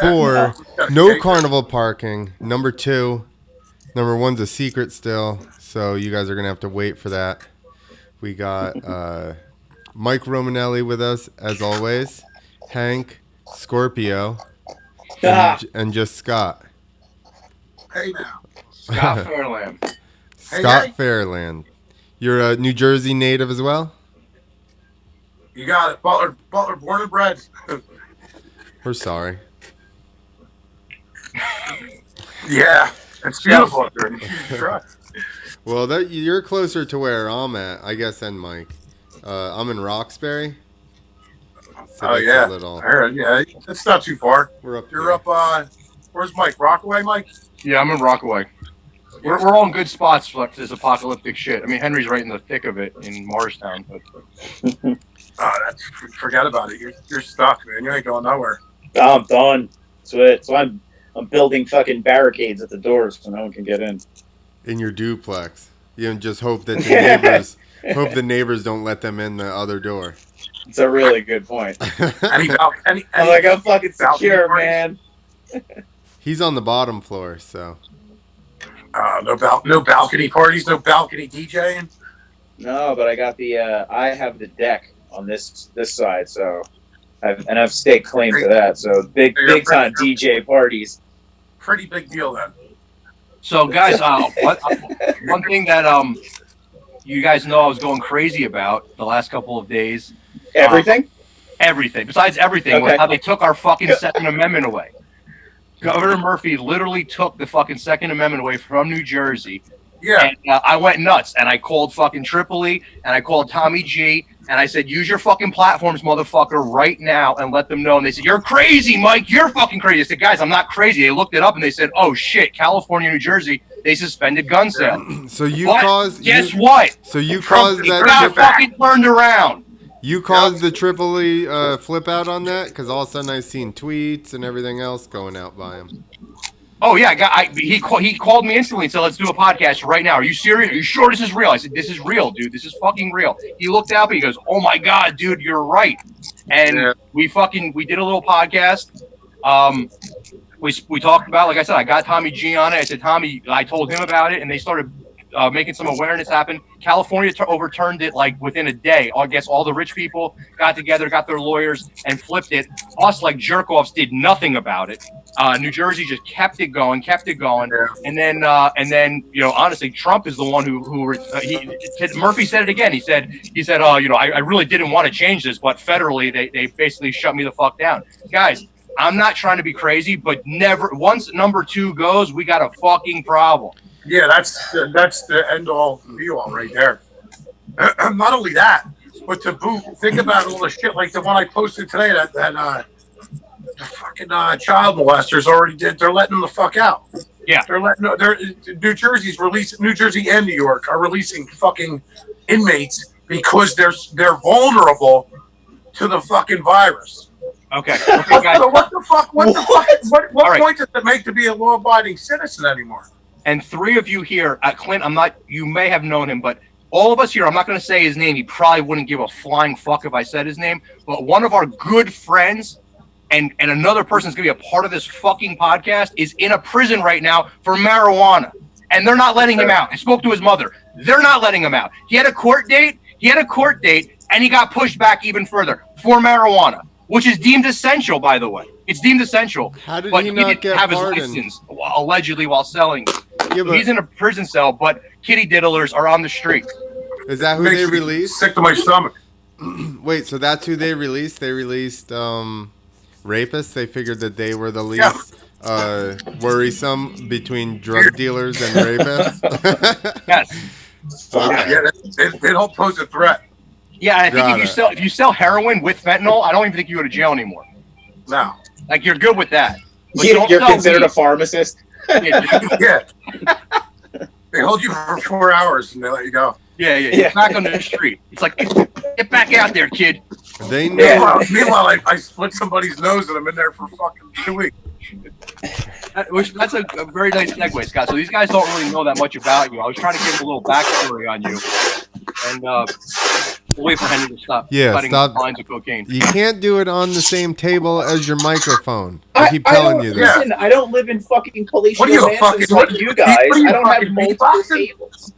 4, no carnival parking. Number 2, number 1's a secret still, so you guys are gonna have to wait for that. We got Mike Romanelli with us as always, Hank, Scorpio, and just Scott. Hey now, Scott Fairlam. Scott Hey. Fairland. You're a New Jersey native as well? You got it, Butler, born and bred. We're sorry. Yeah, it's beautiful up there. You should try. Well, you're closer to where I'm at, I guess, than Mike. I'm in Roxbury. So Oh that's yeah, a little. I heard, yeah, it's not too far. We're up. You're up. Where's Mike? Rockaway, Mike? Yeah, I'm in Rockaway. We're all in good spots for like, this apocalyptic shit. I mean, Henry's right in the thick of it in Morristown. But Forget about it. You're stuck, man. You ain't going nowhere. Oh, I'm done. So I'm building fucking barricades at the doors so no one can get in. In your duplex, you just hope that the neighbors don't let them in the other door. It's a really good point. I'm like, I'm fucking secure, man. He's on the bottom floor, so. No balcony parties, no balcony DJing. No, but I got I have the deck on this side, so I've staked claim to that. So big time DJ parties. Pretty big deal then. So, guys, one thing that you guys know I was going crazy about the last couple of days. Everything? Everything. Besides everything, was how they took our fucking Second Amendment away. Governor Murphy literally took the fucking Second Amendment away from New Jersey. Yeah. And I went nuts, and I called fucking Tripoli, and I called Tommy G, and I said, use your fucking platforms, motherfucker, right now, and let them know. And they said, you're crazy, Mike. You're fucking crazy. I said, guys, I'm not crazy. They looked it up, and they said, oh, shit, California, New Jersey, they suspended gun sales. So you what? caused... Guess what? So you caused that... It got fucking turned around. You caused the Tripoli flip out on that? Because all of a sudden I seen tweets and everything else going out by him. Oh, yeah. He called me instantly and said, let's do a podcast right now. Are you serious? Are you sure this is real? I said, this is real, dude. This is fucking real. He looked out, but he goes, oh, my God, dude, you're right. And we did a little podcast. We talked about, like I said, I got Tommy G on it. I said, Tommy, I told him about it, and they started making some awareness happen. California overturned it like within a day. I guess all the rich people got together, got their lawyers, and flipped it. Us, like jerk-offs, did nothing about it. New Jersey just kept it going, and then honestly, Trump is the one who Murphy said it again. He said, I really didn't want to change this, but federally, they basically shut me the fuck down, guys. I'm not trying to be crazy, but once number 2 goes, we got a fucking problem. Yeah, that's the end all be all right there. Not only that, but to boot, think about all the shit like the one I posted today that the fucking child molesters already did. They're letting them the fuck out. Yeah, New Jersey and New York are releasing fucking inmates because they're vulnerable to the fucking virus. Okay, guys. So what the fuck? What point does it make to be a law-abiding citizen anymore? And 3 of you here, Clint, you may have known him, but all of us here, I'm not going to say his name. He probably wouldn't give a flying fuck if I said his name. But one of our good friends and another person that's going to be a part of this fucking podcast is in a prison right now for marijuana. And they're not letting him out. I spoke to his mother. They're not letting him out. He had a court date, and he got pushed back even further for marijuana, which is deemed essential, by the way. It's deemed essential. How did but he not didn't get have pardoned? his license, allegedly, while selling it. Yeah, He's in a prison cell, but kitty diddlers are on the street. Is that who they released? Sick to my stomach. Wait, so that's who they released? They released rapists? They figured that they were the least worrisome between drug dealers and rapists? Yes. Okay. Yeah, they don't pose a threat. Yeah, I think if you sell heroin with fentanyl, I don't even think you go to jail anymore. No. Like, you're good with that. But You're considered a pharmacist? Yeah. They hold you for 4 hours and they let you go. Yeah. Back on the street. It's like, get back out there, kid. They know. Meanwhile, I split somebody's nose and I'm in there for fucking 2 weeks. That's a very nice segue, Scott. So these guys don't really know that much about you. I was trying to give a little backstory on you. And We'll wait for Henry to stop cutting stop. lines of cocaine. You can't do it on the same table as your microphone. I keep telling you this. Listen, I don't live in fucking palatial What are you, mansions fucking- like you guys. what are you, I don't have fucking multiple beatboxing? tables.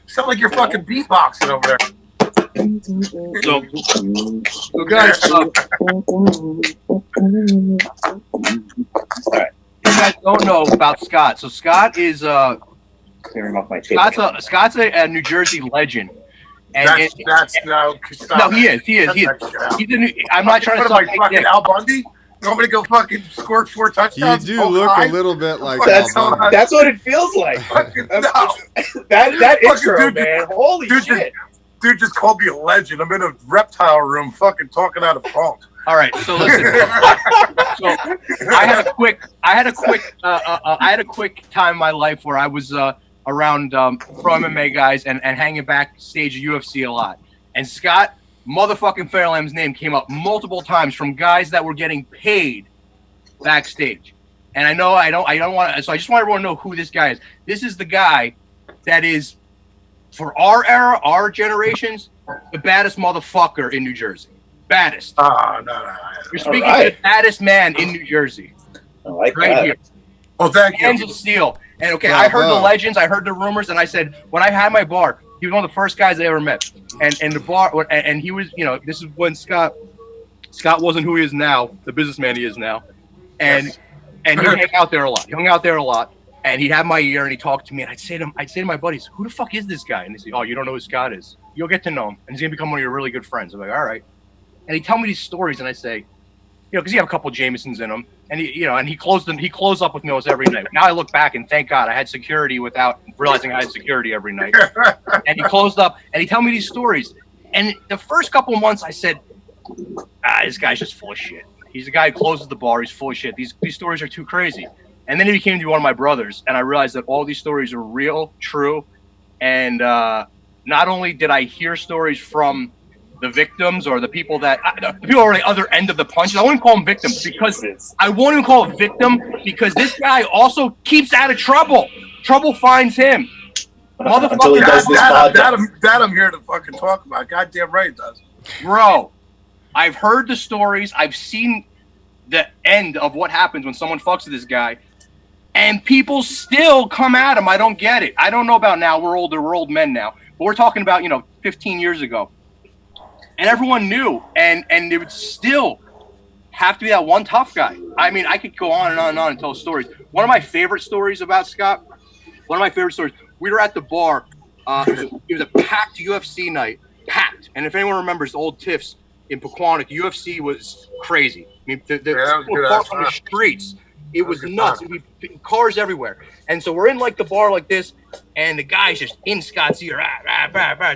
Sound like you're fucking beatboxing over there. So guys, you guys don't know about Scott. So Scott is Clearing off my table. Scott's a New Jersey legend. And That's no. Stop. no, he is. Cut that shit out. He's a new, I'm not trying to What am I, suck fucking dick. Al Bundy? You want me to go fucking score 4 You touchdowns? do look a little bit like That's Al Bundy. That's what it feels like. Fucking no. That Fucking intro, dude, man. Holy dude, shit. Dude just called me a legend. I'm in a reptile room fucking talking out of phone. All right, so listen. So I had a quick time in my life where I was around pro MMA guys and hanging backstage at UFC a lot. And Scott motherfucking Fairlam's name came up multiple times from guys that were getting paid backstage. And I know I don't want to, so I just want everyone to know who this guy is. This is the guy that is, for our era, our generations, the baddest motherfucker in New Jersey. Baddest. No. You're speaking to the baddest man in New Jersey. I like Right that. here. Well, thank Hands you. of steel. And okay, Yeah, I heard the wow. legends, I heard the rumors, and I said, when I had my bar, he was one of the first guys I ever met. And the bar, and he was, you know, this is when Scott wasn't who he is now, the businessman he is now. And and he hung out there a lot. He hung out there a lot. And he'd have my ear and he'd talk to me, and I'd say to my buddies, who the fuck is this guy? And they say, oh, you don't know who Scott is. You'll get to know him, and he's gonna become one of your really good friends. I'm like, all right. And he'd tell me these stories, and I say, you know, because he have a couple of Jamesons in him, and he closed up with me almost every night. Now I look back and thank God I had security without realizing I had security every night. And he closed up, and he'd tell me these stories. And the first couple of months, I said, this guy's just full of shit. He's the guy who closes the bar. He's full of shit. These stories are too crazy. And then he became to be one of my brothers, and I realized that all these stories are real, true, and not only did I hear stories from the victims or the people that the people are on the other end of the punches. I wouldn't call them victims because I won't even call it victim because this guy also keeps out of trouble. Trouble finds him. Until he Motherfucker, does this podcast. That I'm here to fucking talk about. Goddamn right it does. bro. I've heard the stories. I've seen the end of what happens when someone fucks with this guy. And people still come at him. I don't get it. I don't know about now. We're older. We're old men now. But we're talking about, 15 years ago. And everyone knew. And it would still have to be that one tough guy. I mean, I could go on and on and on and tell stories. One of my favorite stories about Scott, we were at the bar. It was a packed UFC night. Packed. And if anyone remembers the old Tiffs in Pequannock, UFC was crazy. I mean, the park on the streets. It was nuts. It would be cars everywhere. And so we're in like the bar like this, and the guy's just in Scott's ear,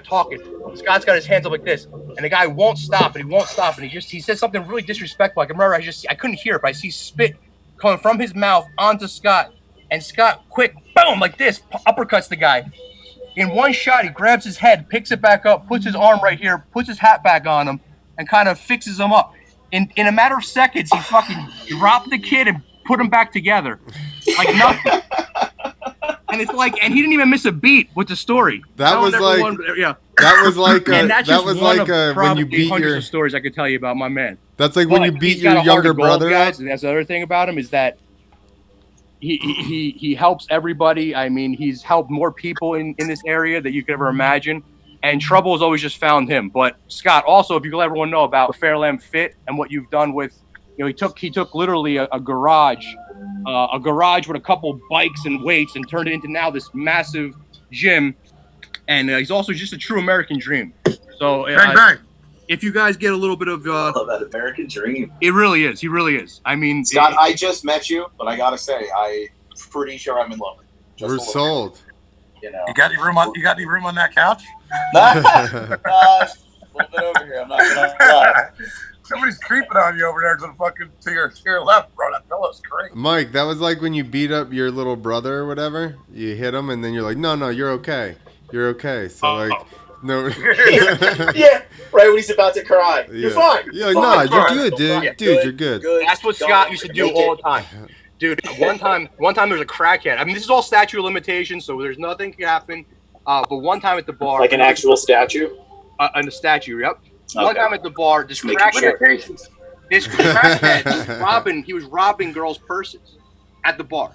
talking. Scott's got his hands up like this, and the guy won't stop, and he won't stop, and he says something really disrespectful. I can remember I couldn't hear it, but I see spit coming from his mouth onto Scott, and Scott, quick, boom, like this, uppercuts the guy. In one shot, he grabs his head, picks it back up, puts his arm right here, puts his hat back on him, and kind of fixes him up. In a matter of seconds, he fucking dropped the kid and put them back together like nothing. And it's like, and he didn't even miss a beat with the story. That was like when you beat hundreds your of stories I could tell you about my man. That's like when you beat your younger brother. Guys, that's the other thing about him is that he helps everybody. I mean, he's helped more people in this area that you could ever imagine. And trouble has always just found him. But Scott, also, if you can let everyone know about Fairlam Fit and what you've done with, he took literally a garage with a couple bikes and weights and turned it into now this massive gym. And he's also just a true American dream. So Bang, bang. If you guys get a little bit of I love that American dream. it really is. He really is. I mean, Scott, I just met you, but I gotta say, I'm pretty sure I'm in love with you. We're sold. You know. You got any room on that couch? A little bit over here. I'm not gonna lie. Somebody's creeping on you over there to your left, bro. That fellow's great. Mike, that was like when you beat up your little brother or whatever. You hit him, and then you're like, no, you're okay. You're okay. So, no. Yeah, right when he's about to cry. You're fine. Yeah, Fine. you're good, dude. Dude, you're good. that's what Scott used to do all the time. Dude, one time there was a crackhead. I mean, this is all statute of limitations, so there's nothing can happen. But one time at the bar, Like an actual statue? On the statue, yep. Okay. One time at the bar, this Making crackhead, he was robbing girls' purses at the bar.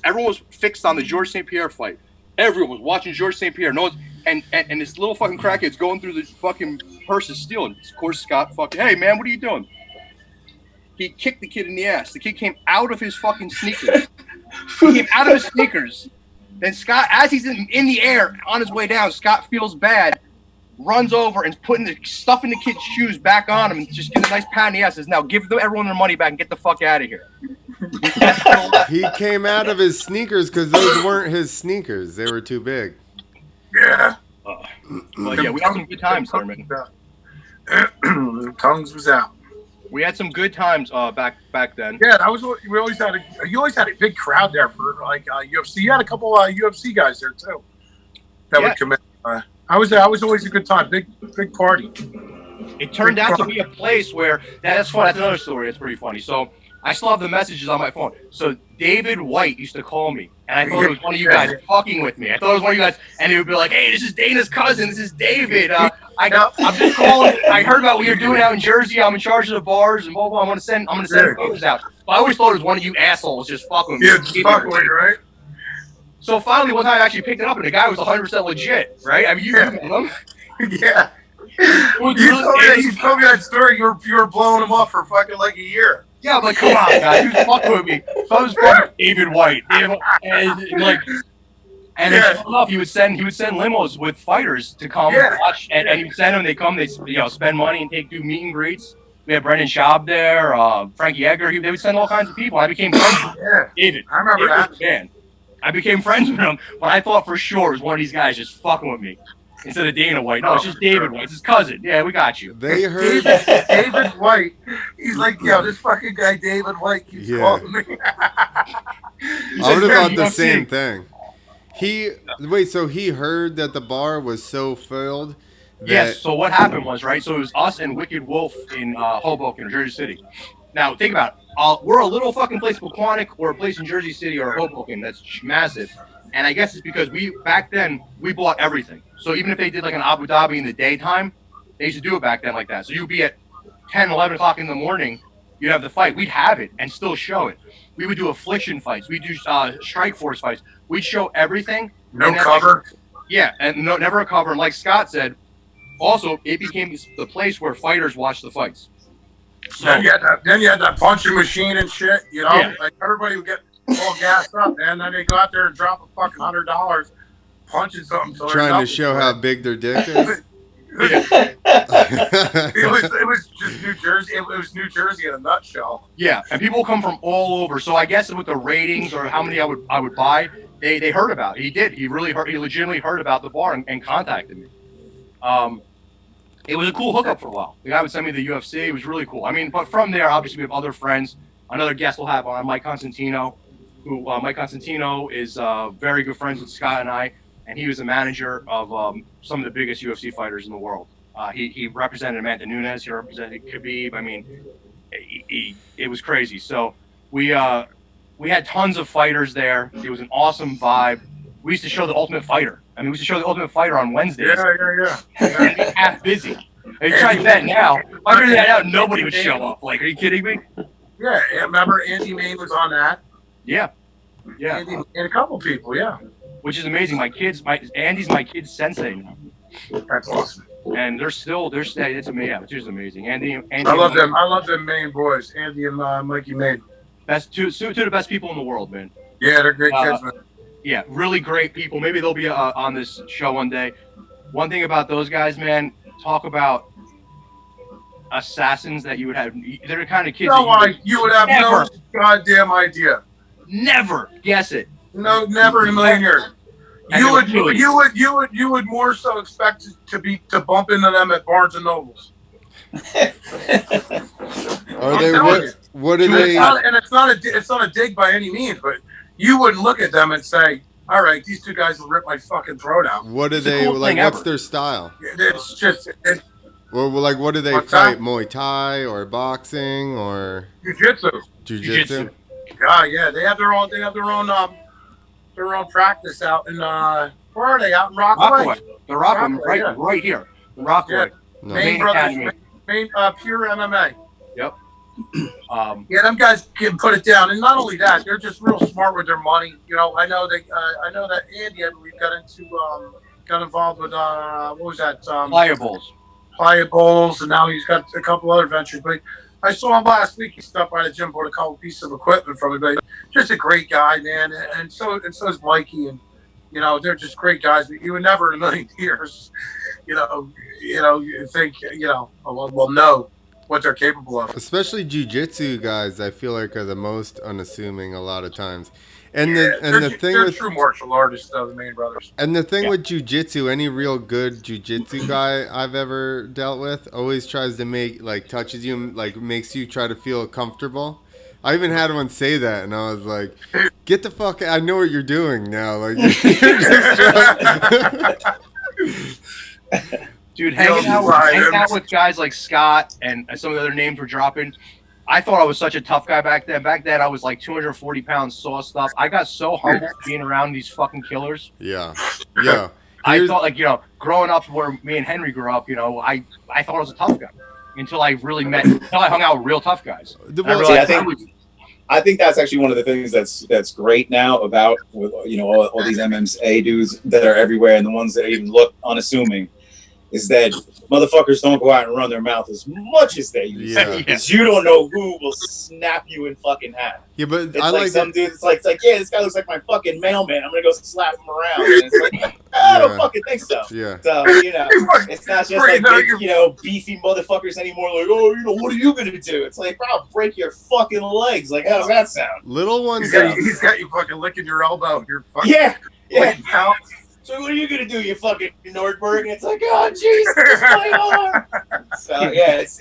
Everyone was fixed on the Georges St. Pierre fight. Everyone was watching Georges St. Pierre. No one's, and this little fucking crackhead's going through the fucking purses stealing. Of course, Scott fucking, hey man, what are you doing? He kicked the kid in the ass. The kid came out of his fucking sneakers. Then Scott, as he's in the air on his way down, Scott feels bad, runs over and putting the stuff in the kid's shoes back on him and just gives a nice pat in the ass. Says, now give everyone their money back and get the fuck out of here. He came out of his sneakers because those weren't his sneakers. They were too big. Yeah. But yeah, we had some good times there, man. Tongues was out. We had some good times back then. Yeah, you always had a big crowd there for like UFC. You had a couple UFC guys there too that would come in. I was always a good time. Big party. It turned out to be a place where that's fun. That's another story. That's pretty funny. So I still have the messages on my phone. So David White used to call me, and I thought it was one of you guys fucking with me. I thought it was one of you guys, and he would be like, "Hey, this is Dana's cousin. This is David. I'm just calling. I heard about what you're doing out in Jersey. I'm in charge of the bars and blah blah. I'm gonna send photos out." But I always thought it was one of you assholes just fucking with me. Yeah, just fucking with you, right? So finally, one time I actually picked it up, and the guy was 100% legit, right? I mean, you know him. Yeah. You told me that story. You were blowing him off for fucking like a year. Yeah, I'm like, come on, guys, who's fucking with me? So I was fucking David White, and then sure enough, he would send limos with fighters to come watch, and he would send them. They come, they spend money and do meet and greets. We had Brendan Schaub there, Frankie Edgar. They would send all kinds of people. I became friends with David. I remember that. Man, I became friends with him, but I thought for sure it was one of these guys just fucking with me. Instead of Dana White. No, it's just David White. It's his cousin. Yeah, we got you. They heard David White. He's like, this fucking guy David White keeps calling me. I would have thought the same thing. So he heard that the bar was so filled. Yes, so what happened was, right, so it was us and Wicked Wolf in Hoboken, or Jersey City. Now, think about it. We're a little fucking place, Pequannock, or a place in Jersey City or Hoboken that's massive. And I guess it's because back then, we bought everything. So even if they did like an Abu Dhabi in the daytime, they used to do it back then like that. So you'd be at 10, 11 o'clock in the morning, you'd have the fight. We'd have it and still show it. We would do affliction fights. We'd do strike force fights. We'd show everything. No cover? And never a cover. And like Scott said, also, it became the place where fighters watched the fights. So, then you had that punching machine and shit, like everybody would get all gassed up, and then they go out there and drop a fucking $100 punching something. So trying to show how big their dick is. It was just New Jersey. It was New Jersey in a nutshell. Yeah, and people come from all over. So I guess with the ratings or how many I would buy, they heard about it. He did. He legitimately heard about the bar and contacted me. It was a cool hookup for a while. The guy would send me the UFC. It was really cool. I mean, but from there, obviously, we have other friends. Another guest we'll have on, Mike Constantino, Mike Constantino is very good friends with Scott and I, and he was the manager of some of the biggest UFC fighters in the world. He represented Amanda Nunes. He represented Khabib. I mean, it was crazy. So we had tons of fighters there. It was an awesome vibe. We used to show The Ultimate Fighter. I mean, we used to show The Ultimate Fighter on Wednesdays. Yeah. And be half busy. And you try that now. If I did that now, nobody would show up. Like, are you kidding me? Yeah, remember Andy Main was on that. Yeah. Andy, and a couple people, yeah. Which is amazing. Andy's my kid's sensei now. That's awesome. And it's amazing. Yeah, it's just amazing. Andy I love them. I love them Main boys, Andy and Mikey Main. Two of the best people in the world, man. Yeah, they're great kids, man. Yeah, really great people. Maybe they'll be on this show one day. One thing about those guys, man, talk about assassins that you would have. They're the kind of kids you would have no goddamn idea. Never guess it. No, never in a million years. You would more so expect to bump into them at Barnes and Nobles. Are they what are they? It's not a dig by any means, but you wouldn't look at them and say, "All right, these two guys will rip my fucking throat out." What are they like? What's their style? It's just. Well, like, what do they fight? Muay Thai or boxing or Jiu-Jitsu. Yeah, they have their own. They have their own practice out in. Where are they? Out in Rockaway. They're Rockaway, right here. Rockwood. No. Main Brothers, Pure MMA. Yep. Yeah, them guys can put it down, and not only that, they're just real smart with their money. You know, I know that Andy, I believe, got involved with what was that? Pliables, and now he's got a couple other ventures. But I saw him last week. He stopped by the gym, bought a couple pieces of equipment from me. But just a great guy, man, and so is Mikey, and you know, they're just great guys. You would never in a million years, you think, well, know what they're capable of. Especially jiu-jitsu guys, I feel like are the most unassuming a lot of times. And they're true martial artists, though, the Main Brothers. And the thing with jiu-jitsu, any real good jiu-jitsu guy I've ever dealt with always tries to touches you, makes you try to feel comfortable. I even had one say that, and I was like, "Get the fuck out! I know what you're doing now." Like, you're just dude, hanging out with guys like Scott and some of the other names we're dropping. I thought I was such a tough guy back then. Back then, I was like 240 pounds, saw stuff. I got so humbled being around these fucking killers. Yeah. I thought, growing up where me and Henry grew up, I thought I was a tough guy until I hung out with real tough guys. I think that's actually one of the things that's great now about all these MMA dudes that are everywhere and the ones that even look unassuming is that motherfuckers don't go out and run their mouth as much as they used to. Because you don't know who will snap you in fucking half. Yeah, but it's like some dude. It's like, yeah, this guy looks like my fucking mailman. I'm gonna go slap him around. And it's like, I don't fucking think so. Yeah. So it's not just like big, beefy motherfuckers anymore. Like, oh, what are you gonna do? It's like, bro, I'll break your fucking legs. Like, how does that sound? Little ones. He's got you fucking licking your elbow. You're fucking yeah. So what are you gonna do, you fucking Nordberg? And it's like, oh Jesus, my arm. So yeah, it's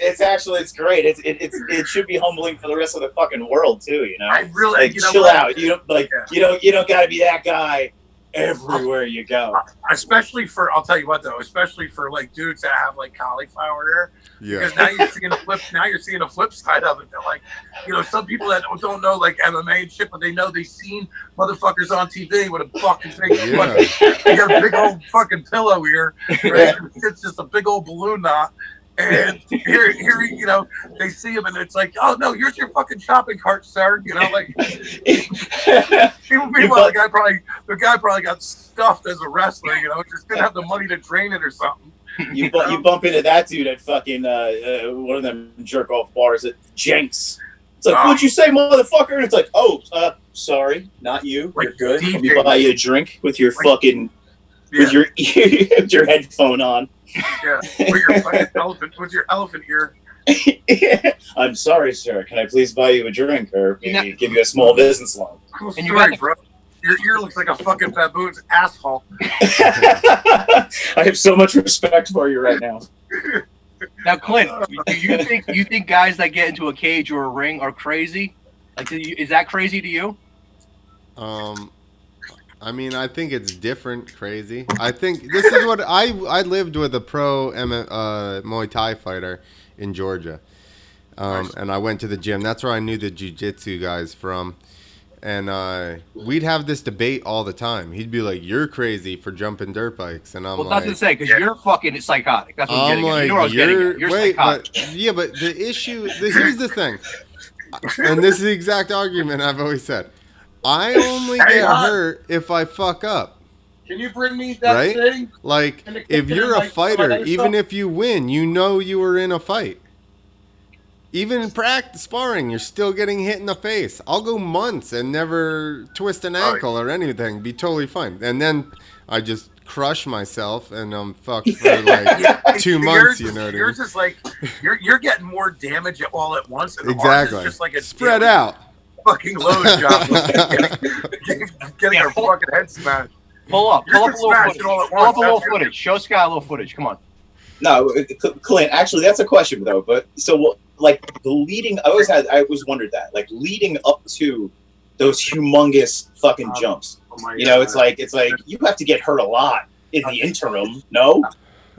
great. It should be humbling for the rest of the fucking world too. You know, I really chill out. You don't gotta be that guy everywhere you go. Especially for, I'll tell you what though, especially for like dudes that have like cauliflower hair. Yeah. Because now you're seeing a flip side of it. They're like, some people that don't know like MMA and shit, but they know they've seen motherfuckers on TV with a fucking big, they got a big old fucking pillow here, right? It's just a big old balloon knot. And here, they see him, and it's like, oh no, here's your fucking shopping cart, sir. Like meanwhile, the guy probably got stuffed as a wrestler. Just didn't have the money to train it or something. You bump into that dude at fucking one of them jerk off bars at Jenks. It's like, what'd you say, motherfucker? And it's like, oh, sorry, not you. You're good. Let me buy you a drink with your fucking with your headphone on. Yeah, with your elephant ear. I'm sorry, sir. Can I please buy you a drink or maybe give you a small business loan? Cool story, bro. Your ear looks like a fucking baboon's asshole. I have so much respect for you right now. Now, Clint, do you think guys that get into a cage or a ring are crazy? Like, is that crazy to you? I mean, I think it's different crazy. I think this is what I lived with a pro Muay Thai fighter in Georgia. And I went to the gym. That's where I knew the jiu-jitsu guys from. And we'd have this debate all the time. He'd be like, "You're crazy for jumping dirt bikes," and I'm like, "Well, that's to say, because you're fucking psychotic." That's what I'm getting at. You know what I was getting at. You're psychotic. But the issue, here's the thing, and this is the exact argument I've always said. I only get hurt if I fuck up. Can you bring me that thing? Like, if you're a fighter, even if you win, you were in a fight. Even in practice sparring, you're still getting hit in the face. I'll go months and never twist an ankle or anything. Be totally fine. And then I just crush myself and I'm fucked for like 2 months. Yours is like you're getting more damage all at once. And exactly. Just like a spread out. Fucking load job. Getting her fucking head smashed. Pull up a little footage. Show Scott a little footage. Come on. No, Clint. Actually, that's a question though. But so, like I always wondered that, like leading up to those humongous fucking jumps. It's like you have to get hurt a lot in the interim. No,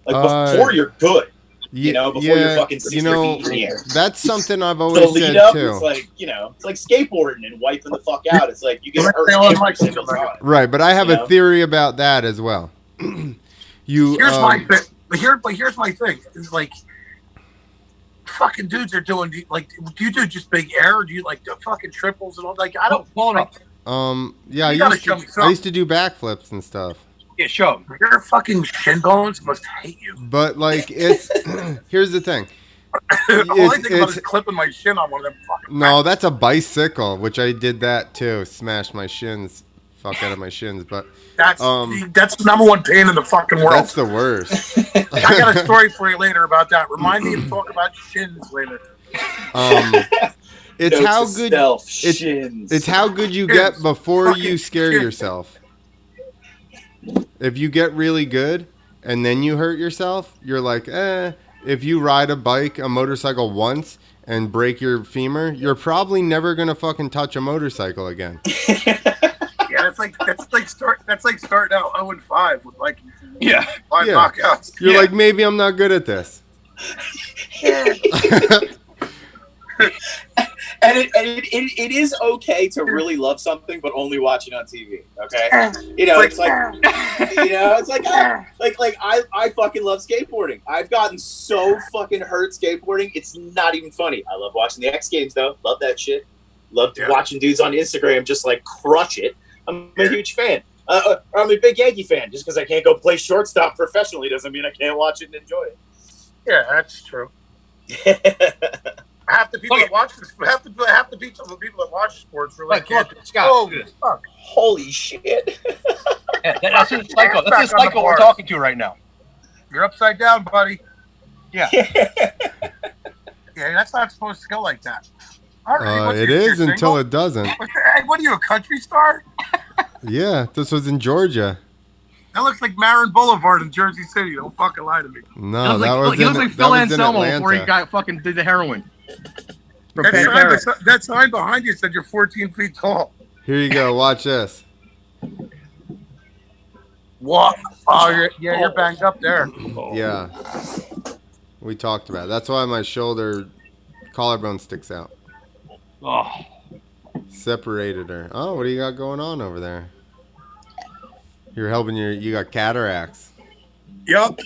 like before you're good. Before you're fucking 6 feet in the air. That's something I've always said too. It's like it's like skateboarding and wiping the fuck out. It's like you get hurt every single time. Right, but I have a theory about that as well. Here's my But here's my thing. Is like fucking dudes are doing like. Do you do just big air? Or do you like the fucking triples and all? Like I don't. Pull it up. Yeah, You gotta show me I something. used to do backflips and stuff. Yeah, show 'em. Your fucking shin bones must hate you. But like it's here's the thing. All I think about is clipping my shin on one of them fucking. No, that's a bicycle, which I did that too. Smashed my shins, fuck out of my shins. But That's the number one pain in the fucking world. that's the worst. I got a story for you later about that. Remind me to talk about shins later. It's Note how to good self, it's, shins. it's how good you get before you scare yourself. If you get really good and then you hurt yourself, you're like, if you ride a motorcycle once and break your femur, you're probably never gonna fucking touch a motorcycle again. Yeah, that's like starting out 0-5 with like five Yeah. knockouts. You're like, maybe I'm not good at this. And it is okay to really love something, but only watch it on TV. Okay, it's like I fucking love skateboarding. I've gotten so fucking hurt skateboarding. It's not even funny. I love watching the X Games though. Love that shit. Love watching dudes on Instagram just like crush it. I'm a huge fan. I'm a big Yankee fan. Just because I can't go play shortstop professionally doesn't mean I can't watch it and enjoy it. Yeah, that's true. Half the people that watch this, half the people that watch sports really can't. Scott, Oh, fuck. Holy shit. That's the cycle. That's the cycle we're talking to right now. You're upside down, buddy. Yeah. Yeah, that's not supposed to go like that. All right, It is until it doesn't. Hey, what are you, a country star? Yeah, this was in Georgia. That looks like Marin Boulevard in Jersey City. Don't fucking lie to me. No, he looks like Phil Anselmo before he got fucking did the heroin. That sign behind you said you're 14 feet tall. Here you go. Watch this. What? Oh, you're banged up there. Yeah. We talked about it. That's why my shoulder collarbone sticks out. Oh. Separated her. Oh, what do you got going on over there? You're helping you got cataracts. Yup.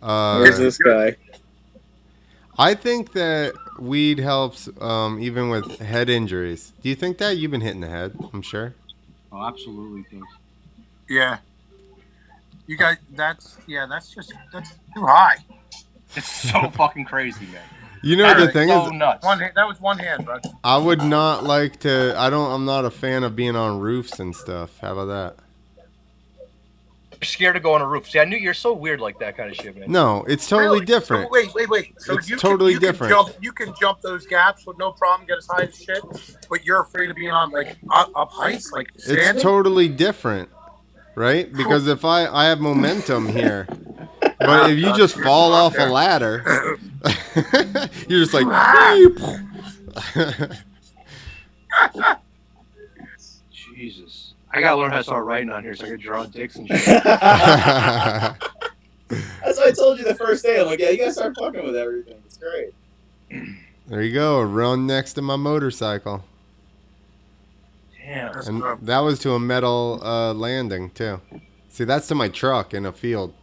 Where's this guy? I think that weed helps even with head injuries. Do you think that? You've been hitting the head, I'm sure. Oh, absolutely. Yeah. You guys, that's too high. It's so fucking crazy, man. You know the thing is, nuts. That was one hand, bud. I would not like to. I'm not a fan of being on roofs and stuff. How about that? I'm scared to go on a roof. See, I knew you're so weird like that kind of shit, man. No, it's totally different. So wait. So it's totally different. You can jump those gaps with no problem, get as high as shit, but you're afraid of being on like up heights, like standing? It's totally different, right? Because if I have momentum here, but if you just fall off a ladder, you're just like. Jesus. I gotta learn how to start writing on here so I can draw dicks and shit. That's what I told you the first day. I'm like, yeah, you gotta start fucking with everything. It's great. There you go. Run next to my motorcycle. Damn. And that was to a metal landing too. See, that's to my truck in a field.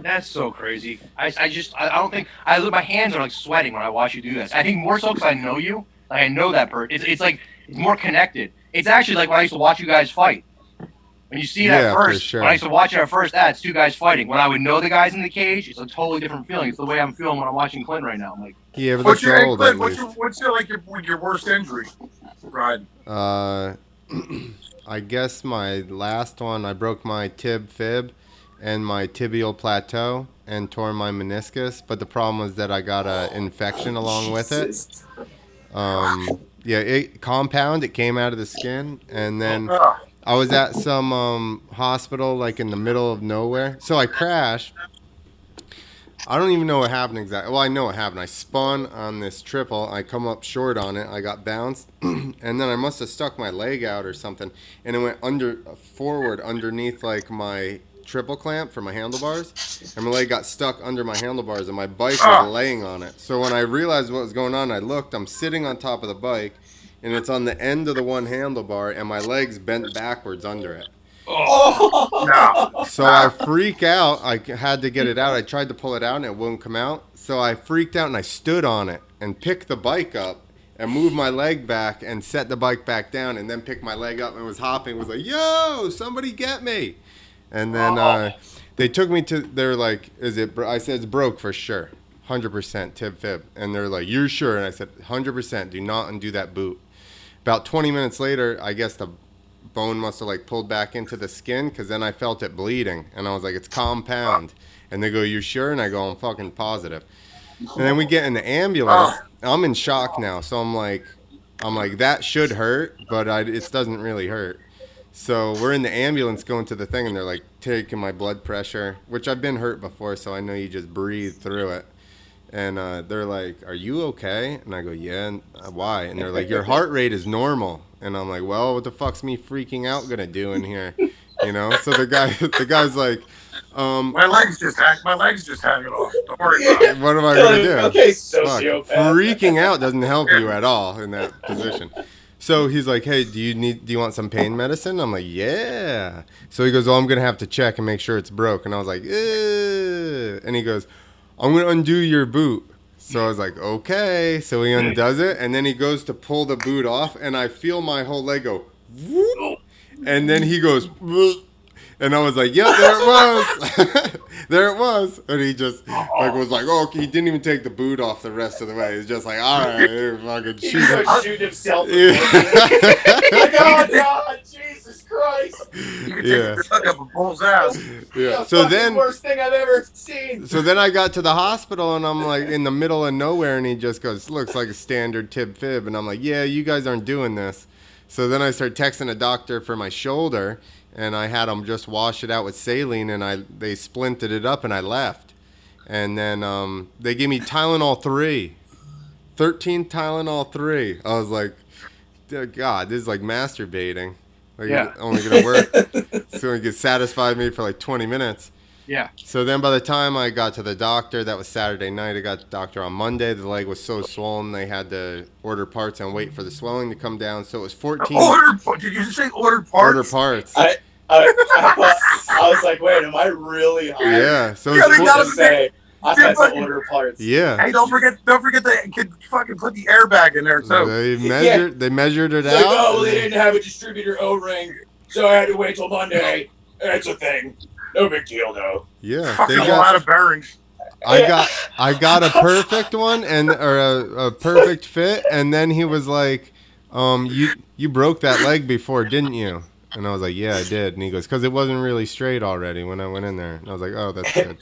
That's so crazy. I don't think my hands are like sweating when I watch you do this. I think more so because I know you. Like I know that person. It's like it's more connected. It's actually like when I used to watch you guys fight. When you see that first, sure. when I used to watch it at first, it's two guys fighting. When I would know the guys in the cage, it's a totally different feeling. It's the way I'm feeling when I'm watching Clint right now. I'm like, yeah, but what's that's old at least. what's your worst injury, Ryan? I guess my last one, I broke my fib and my tibial plateau and tore my meniscus. But the problem was that I got an infection along with it. Yeah, it compound. It came out of the skin, and then I was at some hospital like in the middle of nowhere. So I crashed. I don't even know what happened exactly. Well, I know what happened. I spun on this triple. I come up short on it. I got bounced, and then I must have stuck my leg out or something, and it went forward underneath like my triple clamp for my handlebars, and my leg got stuck under my handlebars, and my bike was laying on it. So when I realized what was going on, I looked. I'm sitting on top of the bike, and it's on the end of the one handlebar, and my leg's bent backwards under it. Oh. No. So I freak out. I had to get it out. I tried to pull it out and it wouldn't come out. So I freaked out and I stood on it and picked the bike up and moved my leg back and set the bike back down and then picked my leg up and was hopping. Was like, yo, somebody get me. And then they took me to, they're like, I said, it's broke for sure. 100% tib fib. And they're like, you're sure? And I said, 100%, do not undo that boot. About 20 minutes later, I guess the bone must have like pulled back into the skin because then I felt it bleeding. And I was like, it's compound. And they go, you sure? And I go, I'm fucking positive. And then we get in the ambulance. I'm in shock now. So I'm like, that should hurt, but it doesn't really hurt. So we're in the ambulance going to the thing, and they're like taking my blood pressure, which I've been hurt before, so I know you just breathe through it. And they're like, are you okay? And I go, yeah. And, why? And they're like, your heart rate is normal. And I'm like, well, what the fuck's me freaking out gonna do in here? You know? So the guy's like, my legs just hanging off. Don't worry about it. what am I gonna do? Okay, Fuck. sociopath. Freaking out doesn't help you at all in that position. So he's like, hey, do you want some pain medicine? I'm like, yeah. So he goes, oh, I'm gonna have to check and make sure it's broke. And I was like, ew. And he goes, I'm gonna undo your boot. So I was like, okay. So he undoes it, and then he goes to pull the boot off, and I feel my whole leg go, whoop. And then he goes, whoop. And I was like, yep, there it was. There it was. And he just was like, oh, he didn't even take the boot off the rest of the way. He's just like, all right, here, fucking shoot He's it. gonna shoot himself. Yeah. Like, oh God, Jesus Christ! You can Yeah. take the fuck up a bull's ass. Yeah. The So fucking then, worst thing I've ever seen. so then I got to the hospital, and I'm like in the middle of nowhere, and he just goes, looks like a standard tib fib. And I'm like, yeah, you guys aren't doing this. So then I start texting a doctor for my shoulder, and I had them just wash it out with saline, and they splinted it up, and I left. And then they gave me Tylenol 3. 13 Tylenol 3. I was like, dear God, this is like masturbating. Like, Yeah. it's only going to work. It's going to satisfy me for like 20 minutes. Yeah. So then by the time I got to the doctor, that was Saturday night. I got to the doctor on Monday. The leg was so swollen, they had to order parts and wait for the swelling to come down. So it was 14. Did you say order parts? Order parts. I was like, wait, am I really high? Yeah. So Yeah, it's they gotta say, I had to fucking- order parts. yeah. Hey, don't forget to fucking put the airbag in there too. They measured it It's like, out. oh, well, they didn't have a distributor O-ring, so I had to wait till Monday. It's a thing. No big deal, though. Yeah. Fucking They a lot got, of bearings. I got a perfect one or a perfect fit, and then he was like, you broke that leg before, didn't you? And I was like, yeah, I did. And he goes, because it wasn't really straight already when I went in there. And I was like, oh, that's good.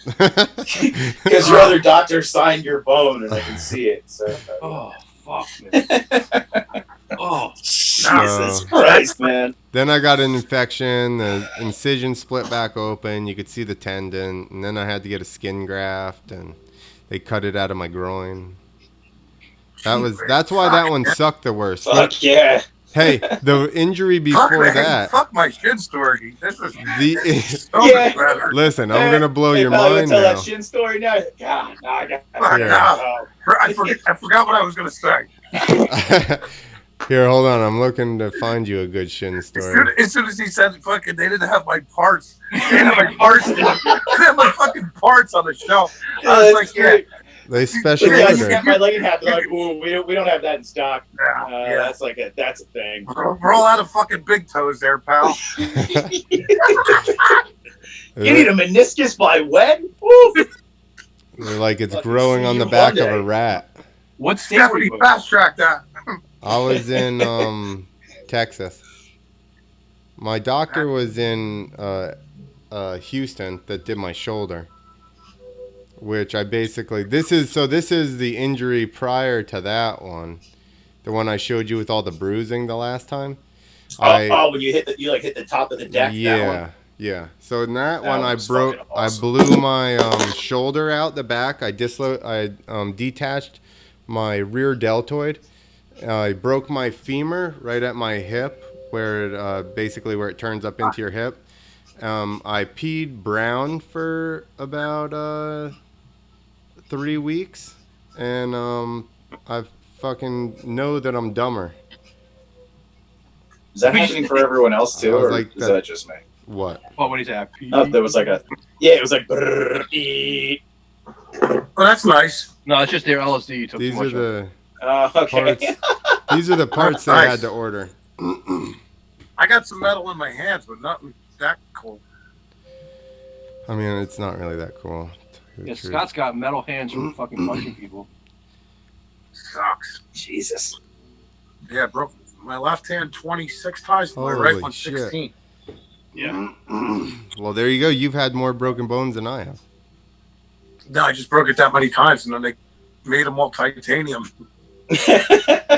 Because your other doctor signed your bone, and I can see it. So. Oh, fuck, man. Oh, Jesus Christ, man. Then I got an infection. The incision split back open. You could see the tendon. And then I had to get a skin graft, and they cut it out of my groin. That's why that one sucked the worst. Fuck yeah. Hey, the injury before that. Fuck my shin story. This is so Yeah. much better. Listen, I'm gonna blow your pal, you mind tell now. that shin story now. God, no, I got Fuck, Yeah. no. I forgot what I was gonna say. Here, hold on. I'm looking to find you a good shin story. As soon as he said fucking, they didn't have my parts. They didn't have my parts. They didn't have my fucking parts on the shelf. I was like, yeah. They special Yeah, I just ordered. got my leg in half. They're like, ooh, we don't have that in stock. Yeah. That's a thing. We're all out of fucking big toes there, pal. You need a meniscus by when? Woo. They're like it's Fucking growing see on the you back of Monday. a rat. what state were Stephanie, you in? fast track that. I was in Texas. My doctor was in Houston that did my shoulder, which I basically this is the injury prior to that one, the one I showed you with all the bruising the last time. When you hit the top of the deck. That one. Yeah. So in that That one, one I was broke. fucking awesome. I blew my shoulder out the back. I detached my rear deltoid. I broke my femur right at my hip, where it basically where it turns up into your hip. I peed brown for about 3 weeks, and I fucking know that I'm dumber. Is that happening for everyone else too, I was or like is that- that just me? What? Oh, what do you say? Oh, there was like a. Yeah, it was like. Brrr, Well, that's nice. No, it's just their LSD you took These too are much of. the okay. parts. These are the parts they Nice. had to order. I got some metal in my hands, but nothing that cool. I mean, it's not really that cool. to tell you the Yeah, truth. Scott's got metal hands from fucking punching people. Sucks. Jesus. Yeah, broke my left hand 26 times, my Holy right one shit. 16. Yeah. Well, there you go. You've had more broken bones than I have. No, I just broke it that many times, and then they made them all titanium. Do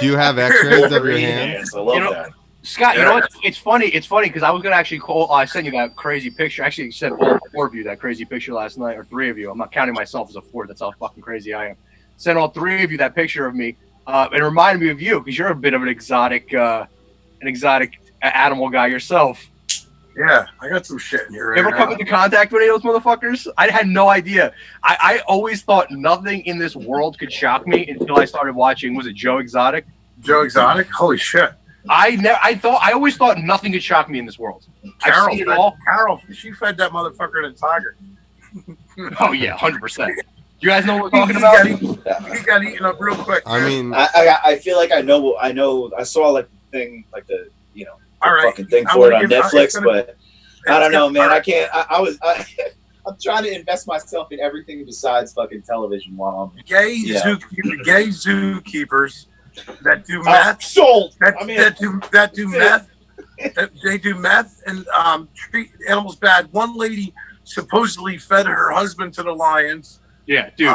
you have X-rays of your Wolverine hands? I love You know- that. Scott, you know what? It's funny. It's funny because I was gonna actually call. I sent you that crazy picture. Actually, sent all four of you that crazy picture last night, or three of you. I'm not counting myself as a fourth. That's how fucking crazy I am. Sent all three of you that picture of me. It reminded me of you because you're a bit of an exotic animal guy yourself. Yeah, I got some shit in here. You ever Right come now. into contact with any of those motherfuckers? I had no idea. I always thought nothing in this world could shock me until I started watching. Was it Joe Exotic? Joe Exotic? Holy shit. I always thought nothing could shock me in this world. I've seen it all. Carol, she fed that motherfucker to tiger. Oh yeah, 100%. You guys know what we're talking He about? He got eaten up real quick. I mean, I feel like I know. I saw like the thing, like the all right. fucking thing I'm for it gonna on give- Netflix, it's gonna- but I don't know, man. all I right. can't. I'm trying to invest myself in everything besides fucking television while I'm Gay zookeepers that do meth. sold. That I mean, do that's meth. They do meth and treat animals bad. One lady supposedly fed her husband to the lions. Yeah, dude.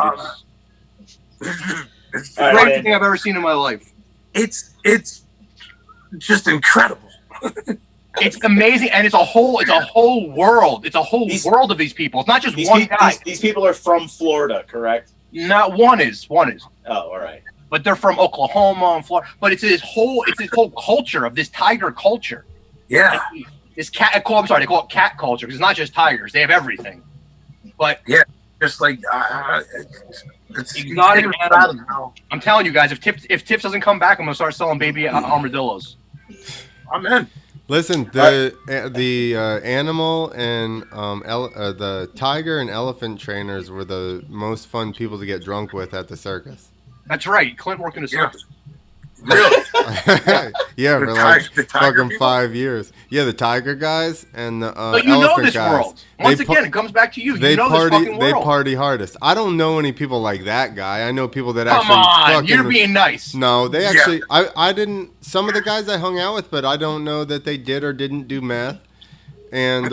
It's All right, Greatest man. thing I've ever seen in my life. it's just incredible. It's amazing, and it's a whole world. It's a whole These- world of these people. It's not just these, one pe- guy. these people are from Florida, correct? Not one is, Oh, all right. but they're from Oklahoma and Florida. But it's this whole culture of this tiger culture. Yeah, This cat. They call it cat culture because it's not just tigers. They have everything. But just like it's Exotic it's animals. bad now. I'm telling you guys, if Tips doesn't come back, I'm gonna start selling baby armadillos. I'm in. listen, the animal and the tiger and elephant trainers were the most fun people to get drunk with at the circus. That's right. Clint worked in a Yeah. circus. Really? Yeah, The for like the tiger fucking people? 5 years. Yeah, the tiger guys and the But you know elephant this guys. world. Once They again, it comes back to you. They You know party. this fucking They world. party hardest. I don't know any people like that guy. I know people that Come actually on, fucking. you're being nice. No, they Yeah. actually. I didn't. Some of the guys I hung out with, but I don't know that they did or didn't do meth. And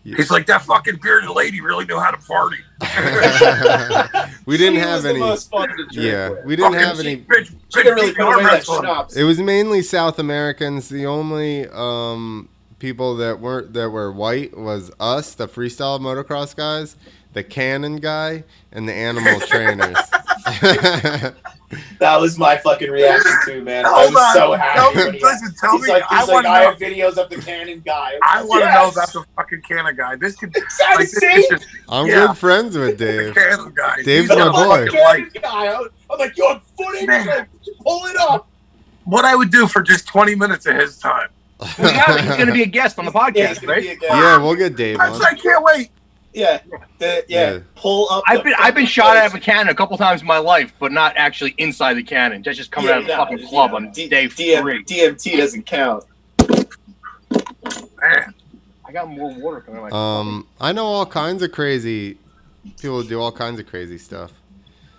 He's like, that fucking bearded lady really knew how to party. we didn't She have was any. The most fun to drink Yeah, with. we didn't Fucking have any. bitch, She didn't really bitch, put away that arm wrestling. schnapps. It was mainly South Americans. The only people that were white was us, the freestyle motocross guys, the cannon guy, and the animal trainers. That was my fucking reaction too, man. I Hold was on. so happy. when he- Listen, tell He's me. like, I want to I know. have videos of the cannon guy. I want to Yes! know about the fucking cannon guy. This could Exactly. this See? is I'm Yeah. good friends with the Dave. cannon guy. Dave's He's my got boy. fucking life. Cannon guy. I'm like, you have footage? Man. Like, pull it up. What I would do for just 20 minutes of his time. Well, yeah, he's going to be a guest on the Yeah, he's podcast, gonna be right? a guy. Yeah, we'll get Dave on. I can't wait. Yeah. Yeah. Pull up. I've been shot at of a cannon a couple times in my life, but not actually inside the cannon. Just coming out of the fucking club on day 3. DMT doesn't count. Man, I got more water coming out of my I know all kinds of crazy people do all kinds of crazy stuff.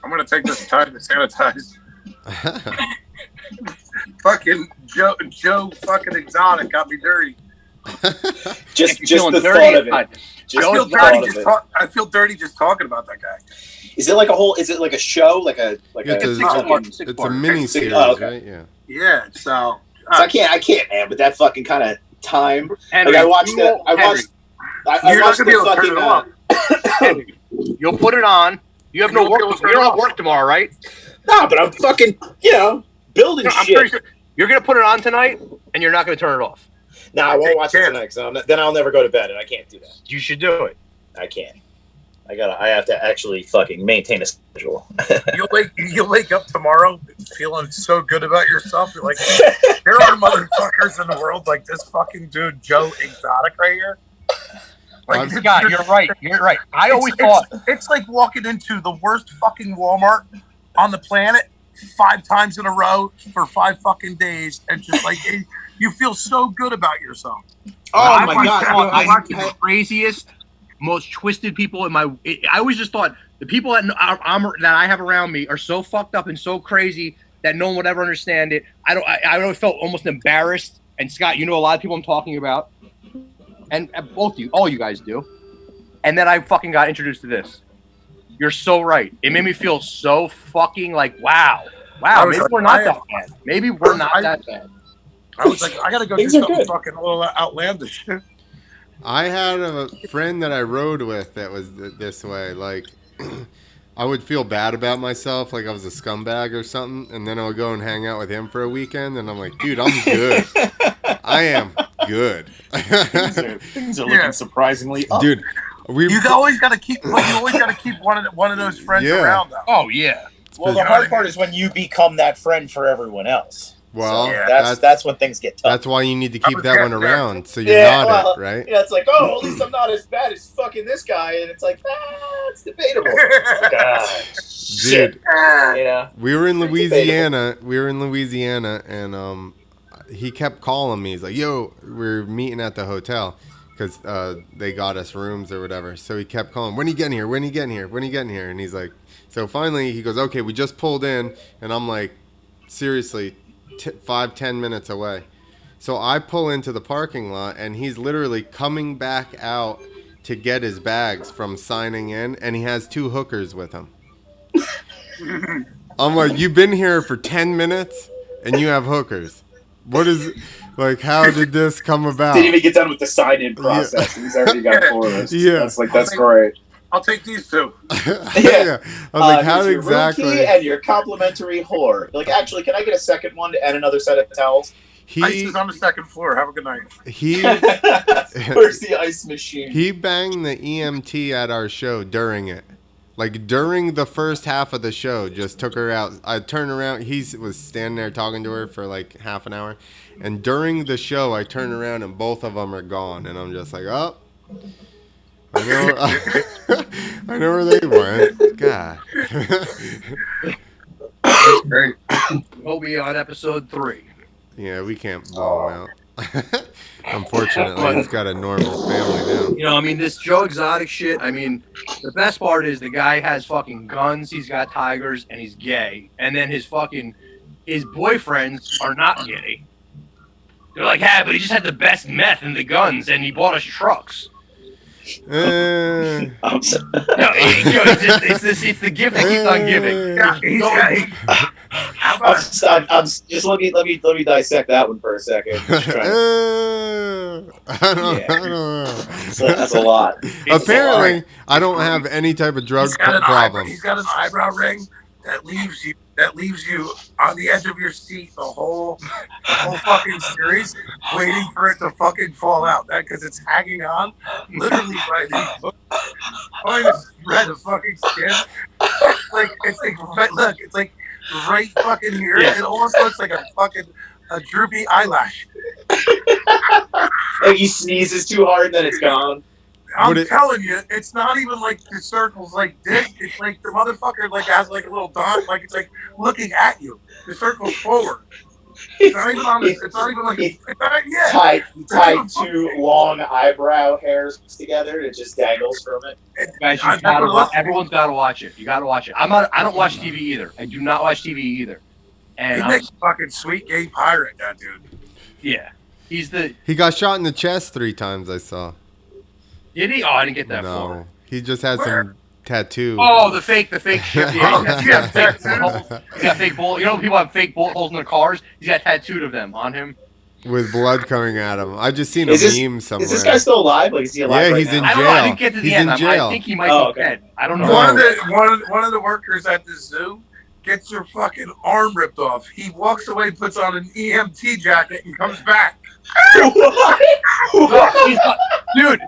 I'm going to take this time to sanitize. Fucking Joe fucking Exotic got me dirty. Just You're the feeling thought dirty of it. inside. Just I feel the thought dirty of just it. I feel dirty just talking about that guy. Is it like a whole? Is it like a show? Like a It's a- fucking- Six It's a part. mini series, Oh, okay. right? Yeah. Yeah, so. So I can't, man. With that fucking kind of time, Henry, like I watched you're You're not watched gonna be able the to turn fucking. it off. Henry, you'll put it on. You have no You work. won't be able to You turn don't it have off. work tomorrow, right? No, but I'm fucking, building I'm shit. pretty sure you're going to put it on tonight, and you're not going to turn it off. No, I won't watch it Can't. tonight. Then I'll never go to bed, and I can't do that. You should do it. I can't. I have to actually fucking maintain a schedule. You'll wake up tomorrow feeling so good about yourself. You're like, there are motherfuckers in the world like this fucking dude, Joe Exotic, right here. Like, Scott, you're right. You're right. I always thought it's like walking into the worst fucking Walmart on the planet 5 times in a row for 5 fucking days, and just like you feel so good about yourself. Oh my god! I watched the craziest, most twisted people in my. I always just thought the people that I have around me are so fucked up and so crazy that no one would ever understand it. I felt almost embarrassed. And Scott, you know a lot of people I'm talking about, and all you guys do. And then I fucking got introduced to this. You're so right. It made me feel so fucking like, wow, maybe we're not that bad. Maybe we're not that bad. I was like, I gotta go do something fucking a little outlandish. I had a friend that I rode with that was this way. Like, I would feel bad about myself, like I was a scumbag or something, and then I would go and hang out with him for a weekend, and I'm like, dude, I'm good. I am good. Things are looking surprisingly up. Dude. You always got to keep one of those friends around, though. Oh yeah. Well, the hard part is when you become that friend for everyone else. Well, so that's when things get tough. That's why you need to keep that one around, so you're not it, right? Yeah, it's like, oh, at least I'm not as bad as fucking this guy, and it's like, it's debatable. It's like, dude, yeah. We were in Louisiana. And he kept calling me. He's like, "Yo, we're meeting at the hotel." Because they got us rooms or whatever. So he kept calling, when are you getting here? When are you getting here? When are you getting here? And he's like, so finally he goes, okay, we just pulled in. And I'm like, seriously, 5-10 minutes away. So I pull into the parking lot, and he's literally coming back out to get his bags from signing in. And he has 2 hookers with him. I'm like, you've been here for 10 minutes and you have hookers. What is... Like, how did this come about? Didn't even get done with the sign-in process. Yeah. He's already got 4 of us. Yeah. That's great. I'll take these 2. Yeah. I was like, how exactly? Your room key and your complimentary whore. Like, actually, can I get a second one and another set of towels? Ice is on the 2nd floor. Have a good night. Where's the ice machine? He banged the EMT at our show during it. Like, during the first half of the show, just took her out. I turned around. He was standing there talking to her for like half an hour. And during the show, I turn around and both of them are gone. And I'm just like, oh, I know where they went. God. That's great. We'll be on episode 3. Yeah, we can't blow him out. Unfortunately, he's got a normal family now. You know, I mean, this Joe Exotic shit, I mean, the best part is the guy has fucking guns, he's got tigers, and he's gay. And then his boyfriends are not gay. They're like, hey, but he just had the best meth and the guns, and he bought us trucks. I'm sorry. No, it's the gift that keeps on giving. Let me dissect that one for a second. I don't know. That's a lot. Apparently, I don't have any type of drug problem. He's got an eyebrow ring that leaves you on the edge of your seat the whole fucking series, waiting for it to fucking fall out. That because it's hanging on literally by the point of spread of fucking skin. It's like right fucking here. Yeah. It almost looks like a droopy eyelash. Like he sneezes too hard, then it's gone. I'm telling you, it's not even like the circle's like this. It's like the motherfucker like has like a little dot, like it's like looking at you. The circle's forward. It's not even on this. It's not even like tied 2 long eyebrow hairs together. It just dangles from it. Guys, everyone's got to watch it. You got to watch it. I don't watch TV either. I do not watch TV either. And he makes a fucking sweet gay pirate, that dude. Yeah, He got shot in the chest 3 times. I saw. Did he? Oh, I didn't get that far. No, he just had some tattoo. Oh, the fake shit. Yeah, he's got fake bullet. You know, people have fake bullet holes in their cars. He's got tattooed of them on him. With blood coming at him. I just seen a meme somewhere. Is this guy still alive? Like, is he alive? Yeah, right he's now? in jail. I didn't get to the end. In jail. I think he might be dead. I don't know. One of the workers at the zoo gets her fucking arm ripped off. He walks away, puts on an EMT jacket, and comes back. Dude,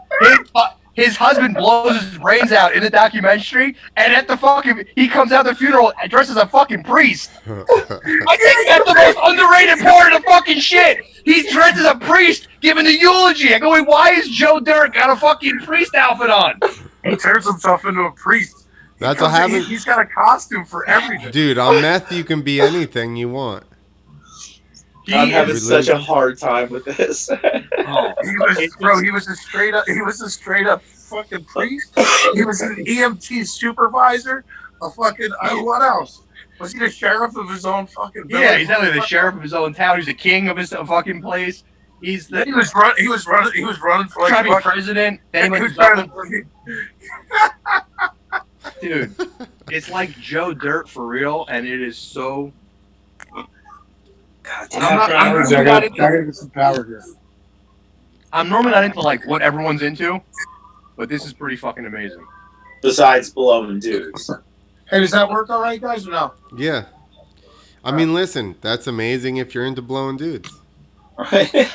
His husband blows his brains out in the documentary, and at the fucking, he comes out the funeral dressed as a fucking priest. I think that's the most underrated part of the fucking shit. He's dressed as a priest giving the eulogy. I go, wait, why is Joe Dirt got a fucking priest outfit on? He turns himself into a priest. That's what happens. He's got a costume for everything. Dude, on meth you can be anything you want. I'm having such a hard time with this. He was a straight up fucking priest. He was an EMT supervisor. A fucking what else? Was he the sheriff of his own fucking village? Yeah, he's definitely the sheriff of his own town. He's the king of his fucking place. He's the. He was running for like trying to be president. Then he went to dude, it's like Joe Dirt for real, and it is so. I'm gotta get some power here. I'm normally not into like what everyone's into, but this is pretty fucking amazing. Besides blowing dudes. Hey, does that work all right, guys, or no? Yeah. I mean, listen, that's amazing if you're into blowing dudes. Right. Hey,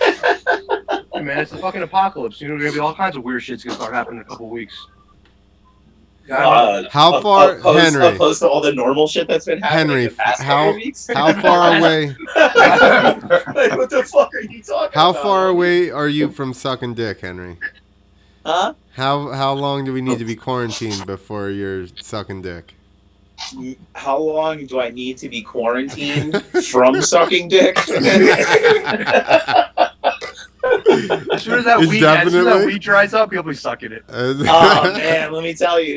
man, it's the fucking apocalypse. You know, there's gonna be all kinds of weird shit's gonna start happening in a couple weeks. How far, Henry? Opposed to all the normal shit that's been happening Henry, in the past how couple weeks? how far away? Like, what the fuck are you talking How about? far away are you from sucking dick, Henry? Huh? How long do we need to be quarantined before you're sucking dick? How long do I need to be quarantined from sucking dick? As soon as that weed dries up, you'll be sucking it. Oh man, let me tell you,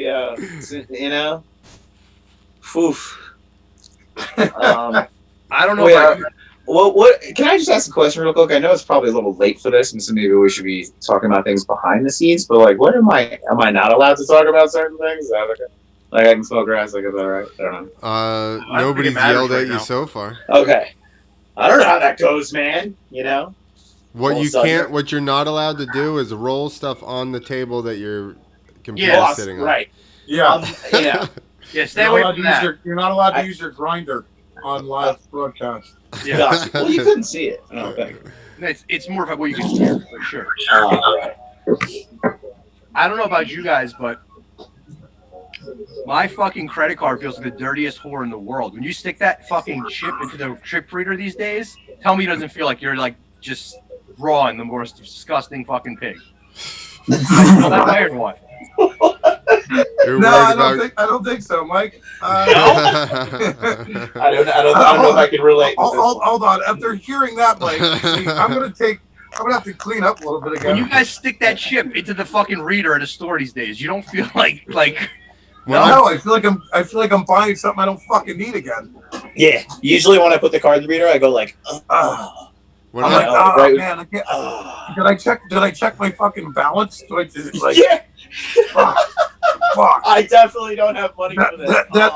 you know, oof. I don't know. Well, what? Can I just ask a question real quick? I know it's probably a little late for this, and so maybe we should be talking about things behind the scenes. But like, what am I not allowed to talk about certain things? Is that okay? Like I can smoke grass. Like is that right? I don't know. Nobody's yelled at you so far. Okay. I don't know how that goes, man. You know. What you're not allowed to do is roll stuff on the table that your computer's sitting on. Right. Yeah. Yeah, stay away from that. You're not allowed to use your grinder on live broadcast. Yeah. Gotcha. Well, you couldn't see it. I don't think. It's more of what you can hear for sure. Right. I don't know about you guys, but my fucking credit card feels like the dirtiest whore in the world. When you stick that fucking chip into the chip reader these days, tell me it doesn't feel like you're like just raw and the most disgusting fucking pig. I feel that way or what? No, I don't think so, Mike. I don't know if I can relate. Hold on. After hearing that, Mike, I'm gonna have to clean up a little bit again. When you guys stick that chip into the fucking reader at a store these days, you don't feel like. No, I feel like I'm buying something I don't fucking need again. Yeah. Usually when I put the card in the reader, I go like, I'm like, oh man, I can't. Did I check my fucking balance? Yeah. Fuck. I definitely don't have money for this. That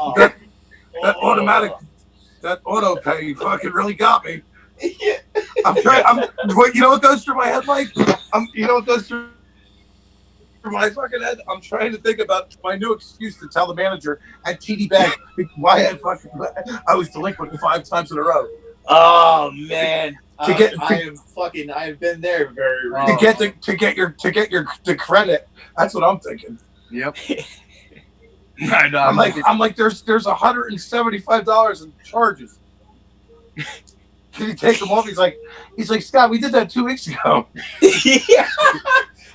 automatic, that auto pay fucking really got me. Yeah. You know what goes through my head, Mike? You know what goes through my fucking head? I'm trying to think about my new excuse to tell the manager at TD Bank why I was delinquent 5 times in a row. Oh man. I have been there very to get your credit. That's what I'm thinking. Yep. I'm like, there's $175 in charges. Can you take them off? He's like, Scott, we did that 2 weeks ago. Yeah.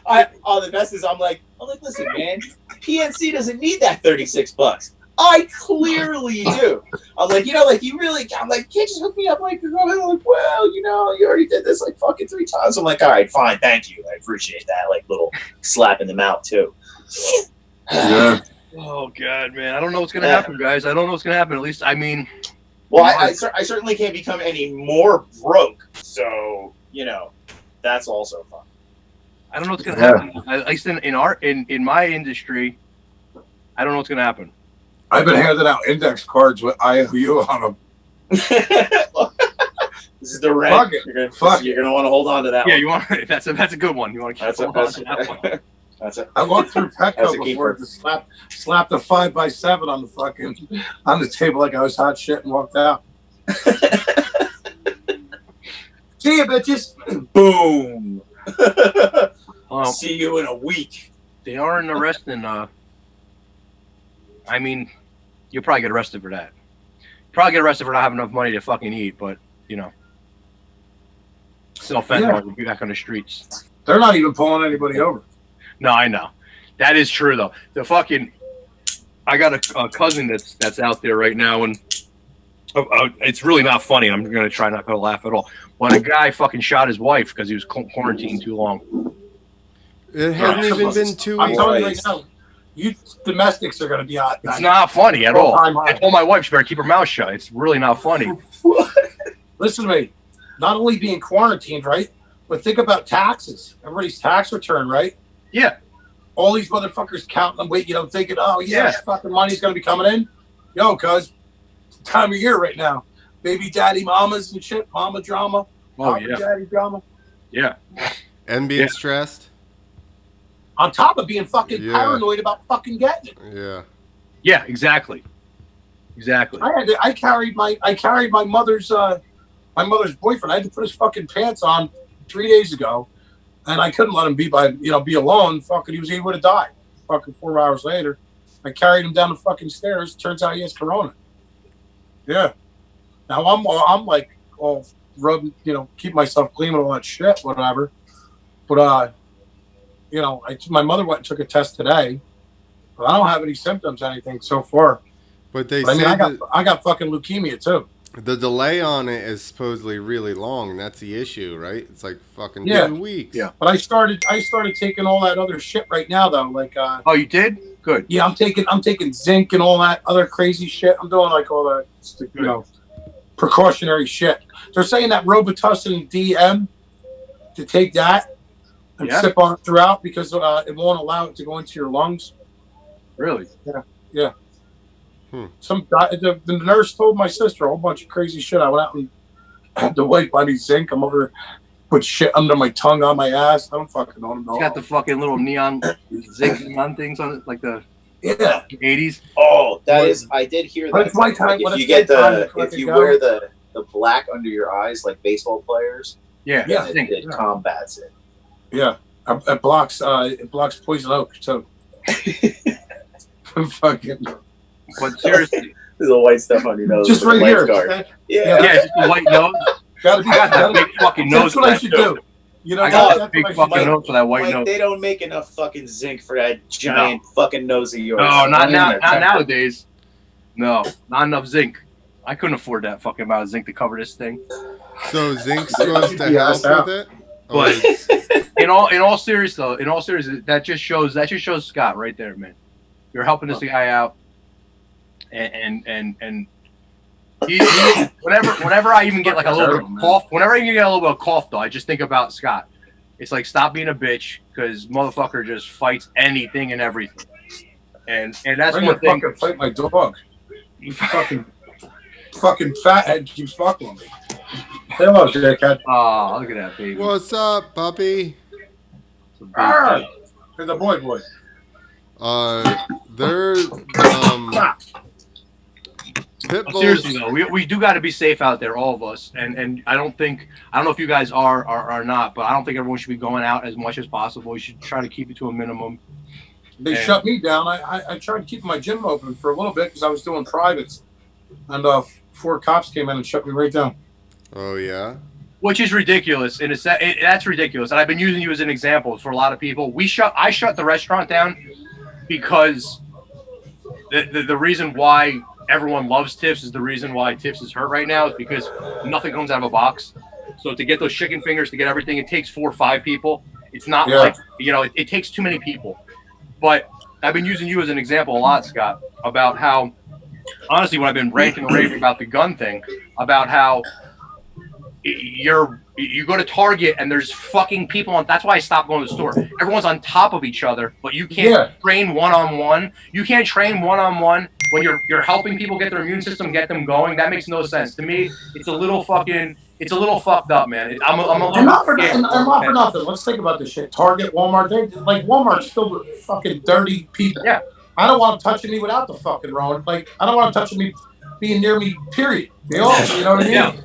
The best is I'm like, listen, man, PNC doesn't need that $36. I clearly do. I'm like, you really, I'm like, can't you just hook me up? Like, well, you already did this like fucking 3 times. I'm like, all right, fine, thank you. I appreciate that. Like, little slap in the mouth, too. Yeah. Oh, God, man. I don't know what's going to happen, guys. I don't know what's going to happen. At least, I mean. Well, I certainly can't become any more broke. So, that's also fun. I don't know what's going to happen. At least in my industry, I don't know what's going to happen. I've been handing out index cards with IOU on them. This is the rent. You're gonna want to hold on to that. Yeah, one. you want that's a good one. You want to keep hold on to that one. I walked through Petco before to slap the 5x7 on the table like I was hot shit and walked out. See you, bitches. Boom. Oh. See you in a week. They aren't arresting. I mean, you'll probably get arrested for that. Probably get arrested for not having enough money to fucking eat, but you know, still fentanyl will be back on the streets. They're not even pulling anybody over. No, I know. That is true though. The fucking, I got a cousin that's out there right now, and it's really not funny. I'm gonna try not to laugh at all. But a guy fucking shot his wife because he was quarantined too long. It hasn't even been 2 I'm weeks. telling you right now, you domestics are going to be out. It's not funny at all. All-time high. I told my wife she better keep her mouth shut. It's really not funny. Listen to me. Not only being quarantined, right? But think about taxes. Everybody's tax return, right? Yeah. All these motherfuckers counting them, wait, thinking, oh yeah, Yeah. fucking money's going to be coming in. Yo, cuz, time of year right now. Baby daddy mamas and shit, mama drama. Oh Papa yeah. daddy drama. Yeah. And being Yeah. stressed. On top of being fucking Yeah. paranoid about fucking getting it. Yeah. Yeah. Exactly. Exactly. I carried my mother's boyfriend. I had to put his fucking pants on 3 days ago, and I couldn't let him be alone. Fucking, he would have died. Fucking 4 hours later, I carried him down the fucking stairs. Turns out he has corona. Yeah. Now I'm like all rubbing, keep myself clean and all that shit, whatever. But my mother went and took a test today, but I don't have any symptoms, anything so far. But they But, say I got fucking leukemia too. the delay on it is supposedly really long. That's the issue, right? It's like fucking Yeah. 2 weeks. Yeah. But I started taking all that other shit right now though. Like Oh, you did? Good. yeah, I'm taking zinc and all that other crazy shit. I'm doing like all the precautionary shit. They're saying that Robitussin DM to take that and Yeah. sip on it throughout because it won't allow it to go into your lungs. Really? The nurse told my sister a whole bunch of crazy shit. I went out and had to wipe by me zinc. I'm over put shit under my tongue on my ass. I don't fucking know. It's got the fucking little neon zinc neon things on it, like the Yeah. 80s. Oh, that is. I did hear When that. it's my time- Like, when if you it's get my time the, to fucking if you go. wear the black under your eyes, like baseball players, Yeah. Yeah. Zinc. it combats it. Yeah. It blocks poison oak too. Fucking But seriously, There's the white stuff on your nose. just with right the here. lifeguard. Yeah. yeah, just the white nose. Gotta be. I got that big fucking nose. That's what I for should that, too. do. You know, I got that's that what big I should fucking do. nose for that white Mike, nose. they don't make enough fucking zinc for that giant fucking nose of yours. No, not in now. there. Not nowadays. No, not enough zinc. I couldn't afford that fucking amount of zinc to cover this thing. So zinc's supposed to Yeah, help with it? But in all seriousness, that just shows Scott right there, man. You're helping this guy out, and he whenever I even get like a little bit of cough, whenever I even get a little bit of cough though, I just think about Scott. It's like, stop being a bitch, because motherfucker just fights anything and everything, and that's I'm one gonna thing. fucking fight my dog. You fucking fathead keeps fucking with me. Hello, dickhead. Oh, look at that baby. What's up, puppy? It's a big Ah, thing. Here's the boy. They're pit bulls. Seriously though, we do got to be safe out there, all of us, and I don't know if you guys are or not, but I don't think everyone should be going out as much as possible. You should try to keep it to a minimum. They Yeah. shut me down. I tried keeping my gym open for a little bit because I was doing privates, and 4 cops came in and shut me right down. Oh yeah. Which is ridiculous, and that's ridiculous. And I've been using you as an example for a lot of people. I shut the restaurant down because the reason why everyone loves Tiff's is the reason why Tiff's is hurt right now is because nothing comes out of a box. So to get those chicken fingers, to get everything, it takes 4 or 5 people. It's not like, it takes too many people. But I've been using you as an example a lot, Scott, about how, honestly, when I've been ranting and raving about the gun thing, about how you go to Target and there's fucking people on. That's why I stopped going to the store. Everyone's on top of each other, but you can't train one-on-one. You can't train one-on-one when you're helping people get their immune system, get them going. That makes no sense to me. It's a little fucked up, man. I'm a little. And not for nothing. Let's think about this shit. Target, Walmart. Walmart's filled with fucking dirty people. Yeah. I don't want them touching me without the fucking road. Like, I don't want them touching me, being near me. Period. They all, you know what I mean? Yeah.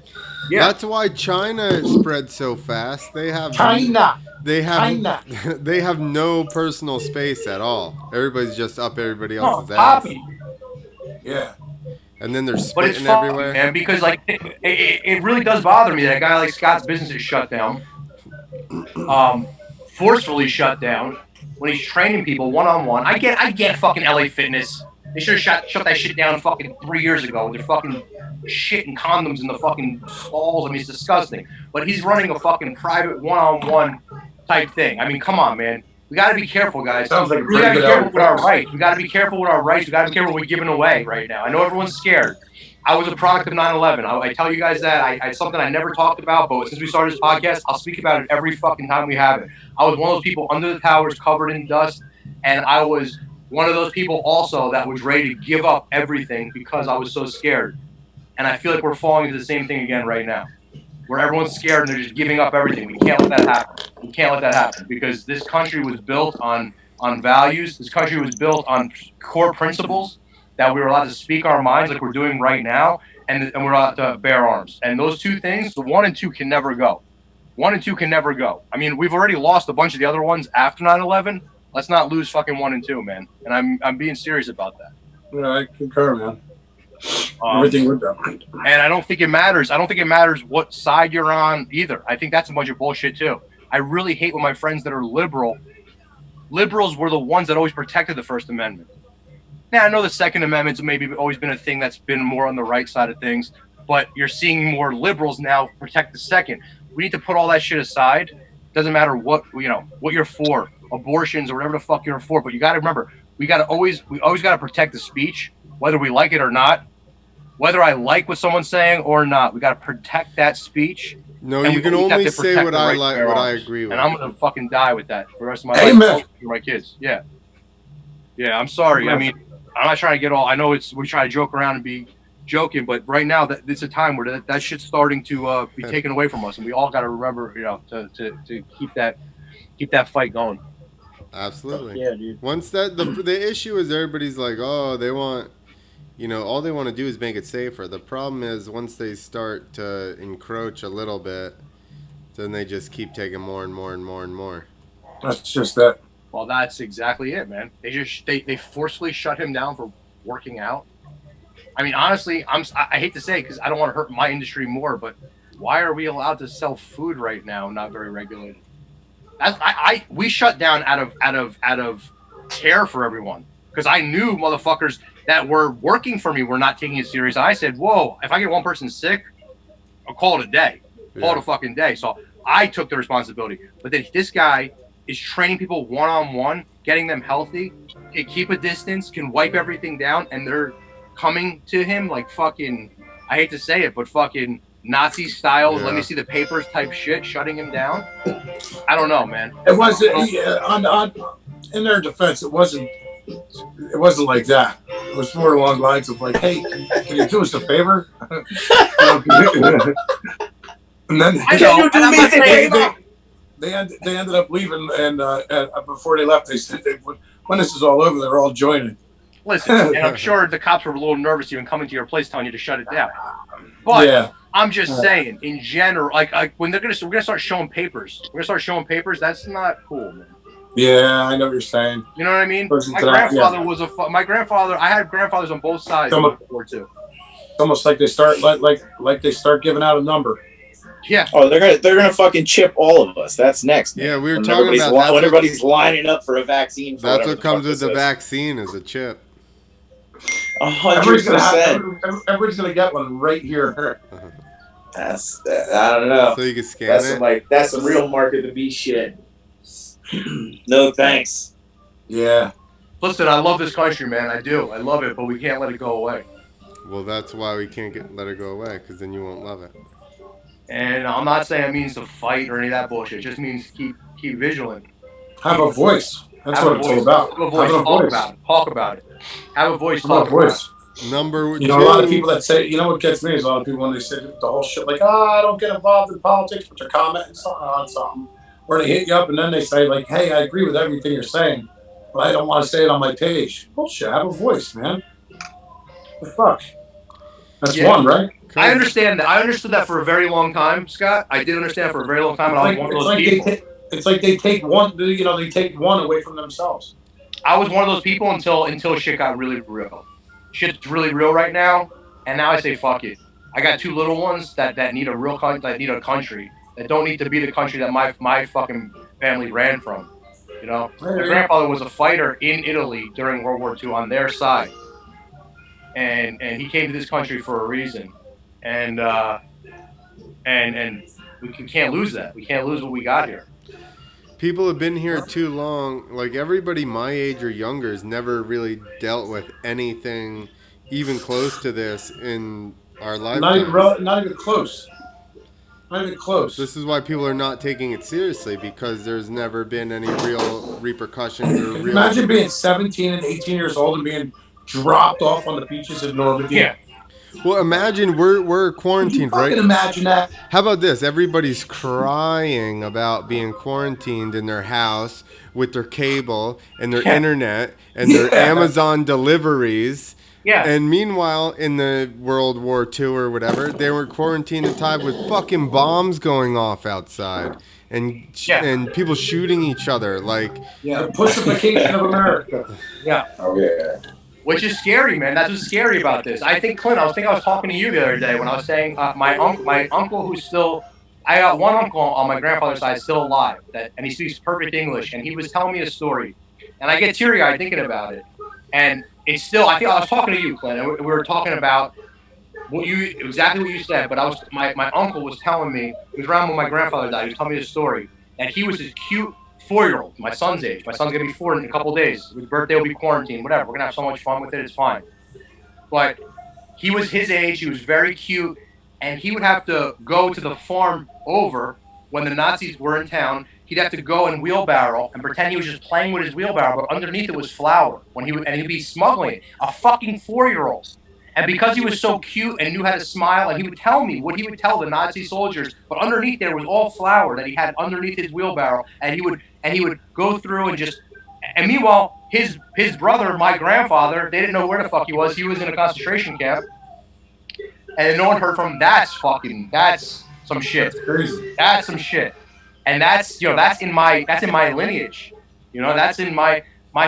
Yeah. That's why China spread so fast. They have China. they have no personal space at all. Everybody's just up everybody Oh, else's ass. Poppy. Yeah. And then they're But it's spitting funny, everywhere. man, because like it really does bother me that a guy like Scott's business is shut down, forcefully shut down when he's training people one-on-one. I get fucking LA Fitness. They should have shut that shit down fucking 3 years ago with their fucking shit and condoms in the fucking stalls. I mean, it's disgusting. But he's running a fucking private one-on-one type thing. I mean, come on, man. We got to be careful, guys. Sounds like a We got to pretty be good careful with our outfit. rights. We got to be careful with our rights. We got to be careful what we're giving away right now. I know everyone's scared. I was a product of 9/11. I tell you guys that. It's something I never talked about, but since we started this podcast, I'll speak about it every fucking time we have it. I was one of those people under the towers covered in dust, and I was one of those people also that was ready to give up everything because I was so scared. And I feel like we're falling into the same thing again right now, where everyone's scared and they're just giving up everything. We can't let that happen. We can't let that happen because this country was built on values. This country was built on core principles that we were allowed to speak our minds like we're doing right now, and we're allowed to bear arms. And those two things, the 1 and 2 can never go. 1 and 2 can never go. I mean, we've already lost a bunch of the other ones after 9/11. Let's not lose fucking 1 and 2, man. And I'm being serious about that. Yeah, I concur, man. Everything we're doing. And I don't think it matters. I don't think it matters what side you're on either. I think that's a bunch of bullshit too. I really hate when my friends that are liberals were the ones that always protected the First Amendment. Now, I know the Second Amendment's maybe always been a thing that's been more on the right side of things, but you're seeing more liberals now protect the Second. We need to put all that shit aside. Doesn't matter what you're for, abortions or whatever the fuck you're for, but you got to remember, we always got to protect the speech, whether we like it or not. Whether I like what someone's saying or not, we got to protect that speech. No, you can only say what I like, what I agree with. And I'm gonna fucking die with that for the rest of my Amen. life for my kids. Yeah. I'm sorry. I mean, I'm not trying to get all. I know we try to joke around and be joking, but right now it's a time where that shit's starting to be taken away from us, and we all got to remember, to keep that fight going. Absolutely. Yeah, dude. Once the issue is everybody's like, oh, they want. All they want to do is make it safer. The problem is once they start to encroach a little bit, then they just keep taking more and more and more and more. That's just that. Well, that's exactly it, man. They forcefully shut him down for working out. I mean, honestly, I hate to say it because I don't want to hurt my industry more, but why are we allowed to sell food right now, not very regulated? We shut down out of care for everyone because I knew motherfuckers that were working for me were not taking it serious. And I said, whoa, if I get one person sick, I'll call it a day. Call it a fucking day. So I took the responsibility. But then this guy is training people one-on-one, getting them healthy, can keep a distance, can wipe everything down, and they're coming to him like fucking, I hate to say it, but fucking Nazi style, let me see the papers type shit, shutting him down. I don't know, man. It wasn't, in their defense, it wasn't like that. It was more along the lines of like, hey, can you do us a favor? And then they ended up leaving, and before they left, they said when this is all over, they're all joining. Listen, and I'm sure the cops were a little nervous even coming to your place telling you to shut it down. But yeah. I'm just saying, in general, like when we're gonna start showing papers. We're gonna start showing papers. That's not cool, man. Yeah, I know what you're saying. You know what I mean? My grandfather was my grandfather. I had grandfathers on both sides of World War II. It's almost like they start like they start giving out a number. Yeah. Oh, they're gonna fucking chip all of us. That's next. Yeah, we were when talking about when everybody's lining up for a vaccine. That's what comes with the vaccine is a chip. 100%. Everybody's gonna get one right here. That's I don't know. So you can scan it. That's some real market to be shit. No thanks. Yeah. Listen, I love this country, man. I do. I love it, but we can't let it go away. Well, that's why we can't let it go away, because then you won't love it. And I'm not saying it means to fight or any of that bullshit. It just means keep vigilant. Have a voice. That's what it's all about. Have a voice. Talk about it. Have a voice. Talk about it. Number two. A lot of people that say, what gets me is a lot of people when they say the whole shit like, I don't get involved in politics, but they're commenting on something. Or they hit you up and then they say like, hey, I agree with everything you're saying, but I don't want to say it on my page. Bullshit. Have a voice, man. The fuck? That's one, right? I understand that. I understood that for a very long time, Scott. I did understand for a very long time, and I was one of those people. It's like they take one. They take one away from themselves. I was one of those people until shit got really real. Shit's really real right now, and now I say fuck it. I got 2 little ones that need a real that need a country, that don't need to be the country that my fucking family ran from. You know, my grandfather was a fighter in Italy during World War II on their side, and he came to this country for a reason, and we can't lose that. We can't lose what we got here. People have been here too long. Like, everybody my age or younger has never really dealt with anything even close to this in our lifetime. Not even close. Not even close. This is why people are not taking it seriously, because there's never been any real repercussions or real... Imagine being 17 and 18 years old and being dropped off on the beaches of Normandy. Yeah. Well, imagine we're quarantined, right? Can imagine that. How about this? Everybody's crying about being quarantined in their house with their cable and their internet and their Amazon deliveries. Yeah. And meanwhile, in the World War II or whatever, they were quarantined and tied with fucking bombs going off outside and people shooting each other. Like, the pussification of America. Yeah. Oh yeah. Which is scary, man. That's what's scary about this. I think, Clint, I was talking to you the other day when I was saying my uncle who's still, I got one uncle on my grandfather's side still alive, and he speaks perfect English, and he was telling me a story, and I get teary-eyed thinking about it, and it's still, I was talking to you, Clint, and we were talking about exactly what you said, but my uncle was telling me, he was around when my grandfather died, he was telling me this story, and he was this cute 4-year-old, my son's age. My son's going to be 4 in a couple of days. His birthday will be quarantined, whatever. We're going to have so much fun with it. It's fine. But he was his age. He was very cute. And he would have to go to the farm over when the Nazis were in town. He'd have to go and wheelbarrow and pretend he was just playing with his wheelbarrow, but underneath it was flour. And he'd be smuggling it. A fucking 4-year-old. And because he was so cute and knew how to smile, and he would tell me what he would tell the Nazi soldiers, but underneath there was all flour that he had underneath his wheelbarrow, and he would go through and just, and meanwhile, his brother, my grandfather, they didn't know where the fuck he was. He was in a concentration camp, and no one heard from him. That's some shit. That's some shit. And that's in my lineage. That's in my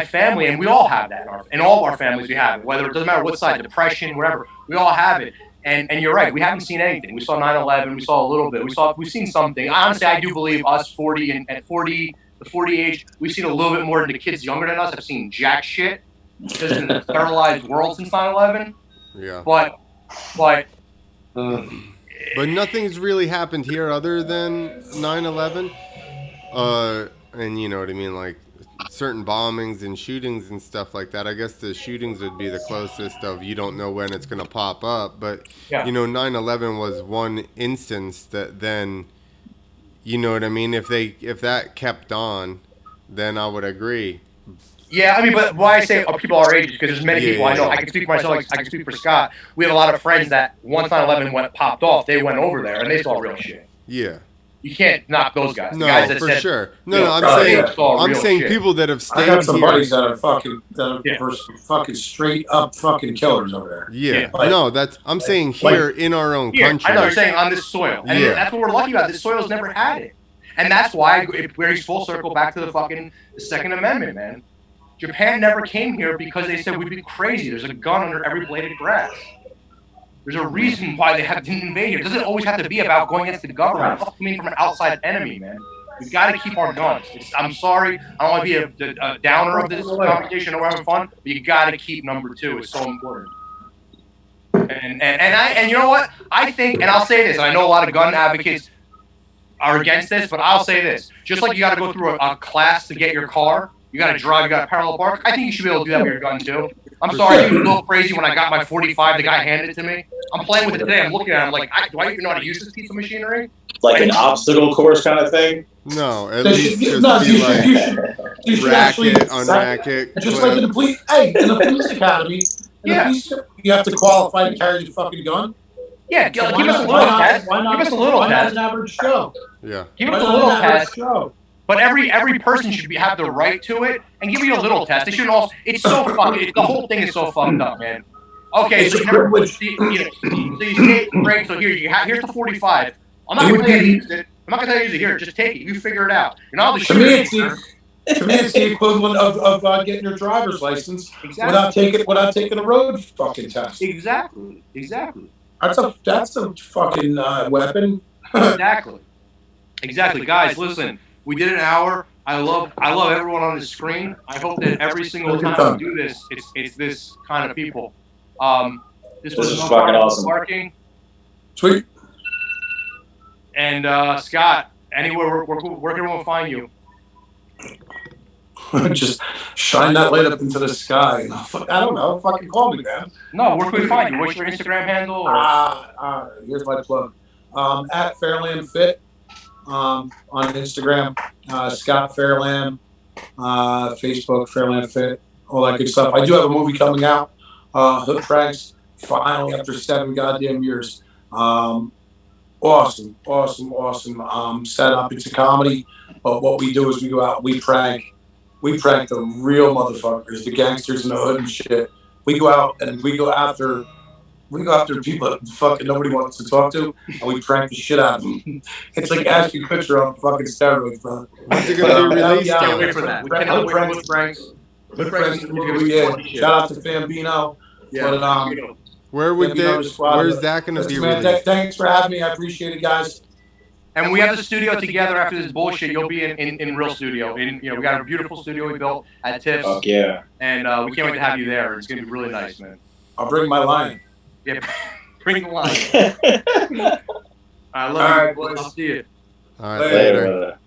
family, and we all have that. In all of our families, we have it. Whether it doesn't matter what side, depression, whatever, we all have it. And you're right. We haven't seen anything. We saw 9/11. We saw a little bit. We've seen something. Honestly, I do believe us 40 and at 40, the 40 age, we've seen a little bit more than the kids younger than us have seen jack shit. Just in a sterilized world since 9/11. Yeah. But nothing's really happened here other than 9/11. And you know what I mean, like certain bombings and shootings and stuff like that. I guess the shootings would be the closest of, you don't know when it's going to pop up. But, 9/11 was one instance that then, you know what I mean? If that kept on, then I would agree. Yeah, I mean, but why I say people our age, because there's many people I know. I can speak for myself, I can speak for Scott. We have a lot of friends that once 9/11 popped off, they went over there and they saw real shit. Yeah. You can't knock those guys. No, the guys that for said, sure. No, I'm saying shit. people that have stayed I got some here. buddies that are fucking straight up fucking killers over there. Yeah. Like, no, I'm saying here in our own country. I know you're saying on this soil. And that's what we're lucky about. This soil's never had it. And that's why it brings full circle back to the Second Amendment, man. Japan never came here because they said we'd be crazy. There's a gun under every blade of grass. There's a reason why they didn't invade here. It doesn't always have to be about going against the government. It's coming from an outside enemy, man. We've got to keep our guns. I'm sorry, I don't want to be a downer of this conversation or having fun, but you got to keep number 2. It's so important. And you know what? I think, and I'll say this, and I know a lot of gun advocates are against this, but I'll say this. Just like you got to go through a class to get your car, you got to drive, you got to parallel park, I think you should be able to do that with your gun too. I'm sorry, you was a little crazy when I got my 45, the guy handed it to me. I'm playing with it today, I'm looking at it, I'm like, do I even know how to use this piece of machinery? Like an obstacle course kind of thing? No, at least just be like, rack it, unrack it. Just like in the police academy, you have to qualify to carry the fucking gun. Yeah, give us a little test. Give us a little test. An average show. Yeah. Give us a little test. But every person should have the right to it and give you a little test. They shouldn't all. It's so fucking. The whole thing is so fucked up, man. Okay, It's so a you never privilege. so you take the break. So here's the 45. I'm not gonna tell you to use it. I'm not gonna tell you to use it. Here, just take it. You figure it out. You're not the To me, shooter. to me, it's the equivalent of getting your driver's license Exactly. without taking a road fucking test. Exactly. That's a fucking weapon. Exactly, guys. Listen, we did an hour. I love everyone on the screen. I hope that every single time we do this, it's this kind of people. This was is no fucking Carnival awesome. Parking. Sweet. And Scott, anywhere where can everyone find you? Just shine that light up into the sky. I don't know. Fucking call me, man. No, where can we find you? What's your Instagram handle? Or? Here's my plug. At Fairlam Fit on Instagram. Scott Fairlam. Facebook, Fairlam Fit. All that good stuff. I do have a movie coming out. Hood Pranks. Finally, after 7 goddamn years. Awesome. Setup. It's a comedy. But what we do is we go out, we prank the real motherfuckers, the gangsters in the hood and shit. We go out and we go after people that fucking nobody wants to talk to, and we prank the shit out of them. It's like Ashton Kutcher on fucking steroids, bro. When's it gonna be released? Can't wait for that. We can't wait for Hood Pranks. Hood Pranks. Shout out to Fambino. Yeah. But, Where's that gonna be released? Thanks for having me. I appreciate it, guys. And we have the studio together after this bullshit. You'll be in real studio. We got a beautiful studio we built at Tiff's. Fuck yeah. And we can't wait to have you there. It's gonna be really nice, man. I'll bring my line. Yeah, bring the line. I love you, boys. I'll see you. All right, Later. later.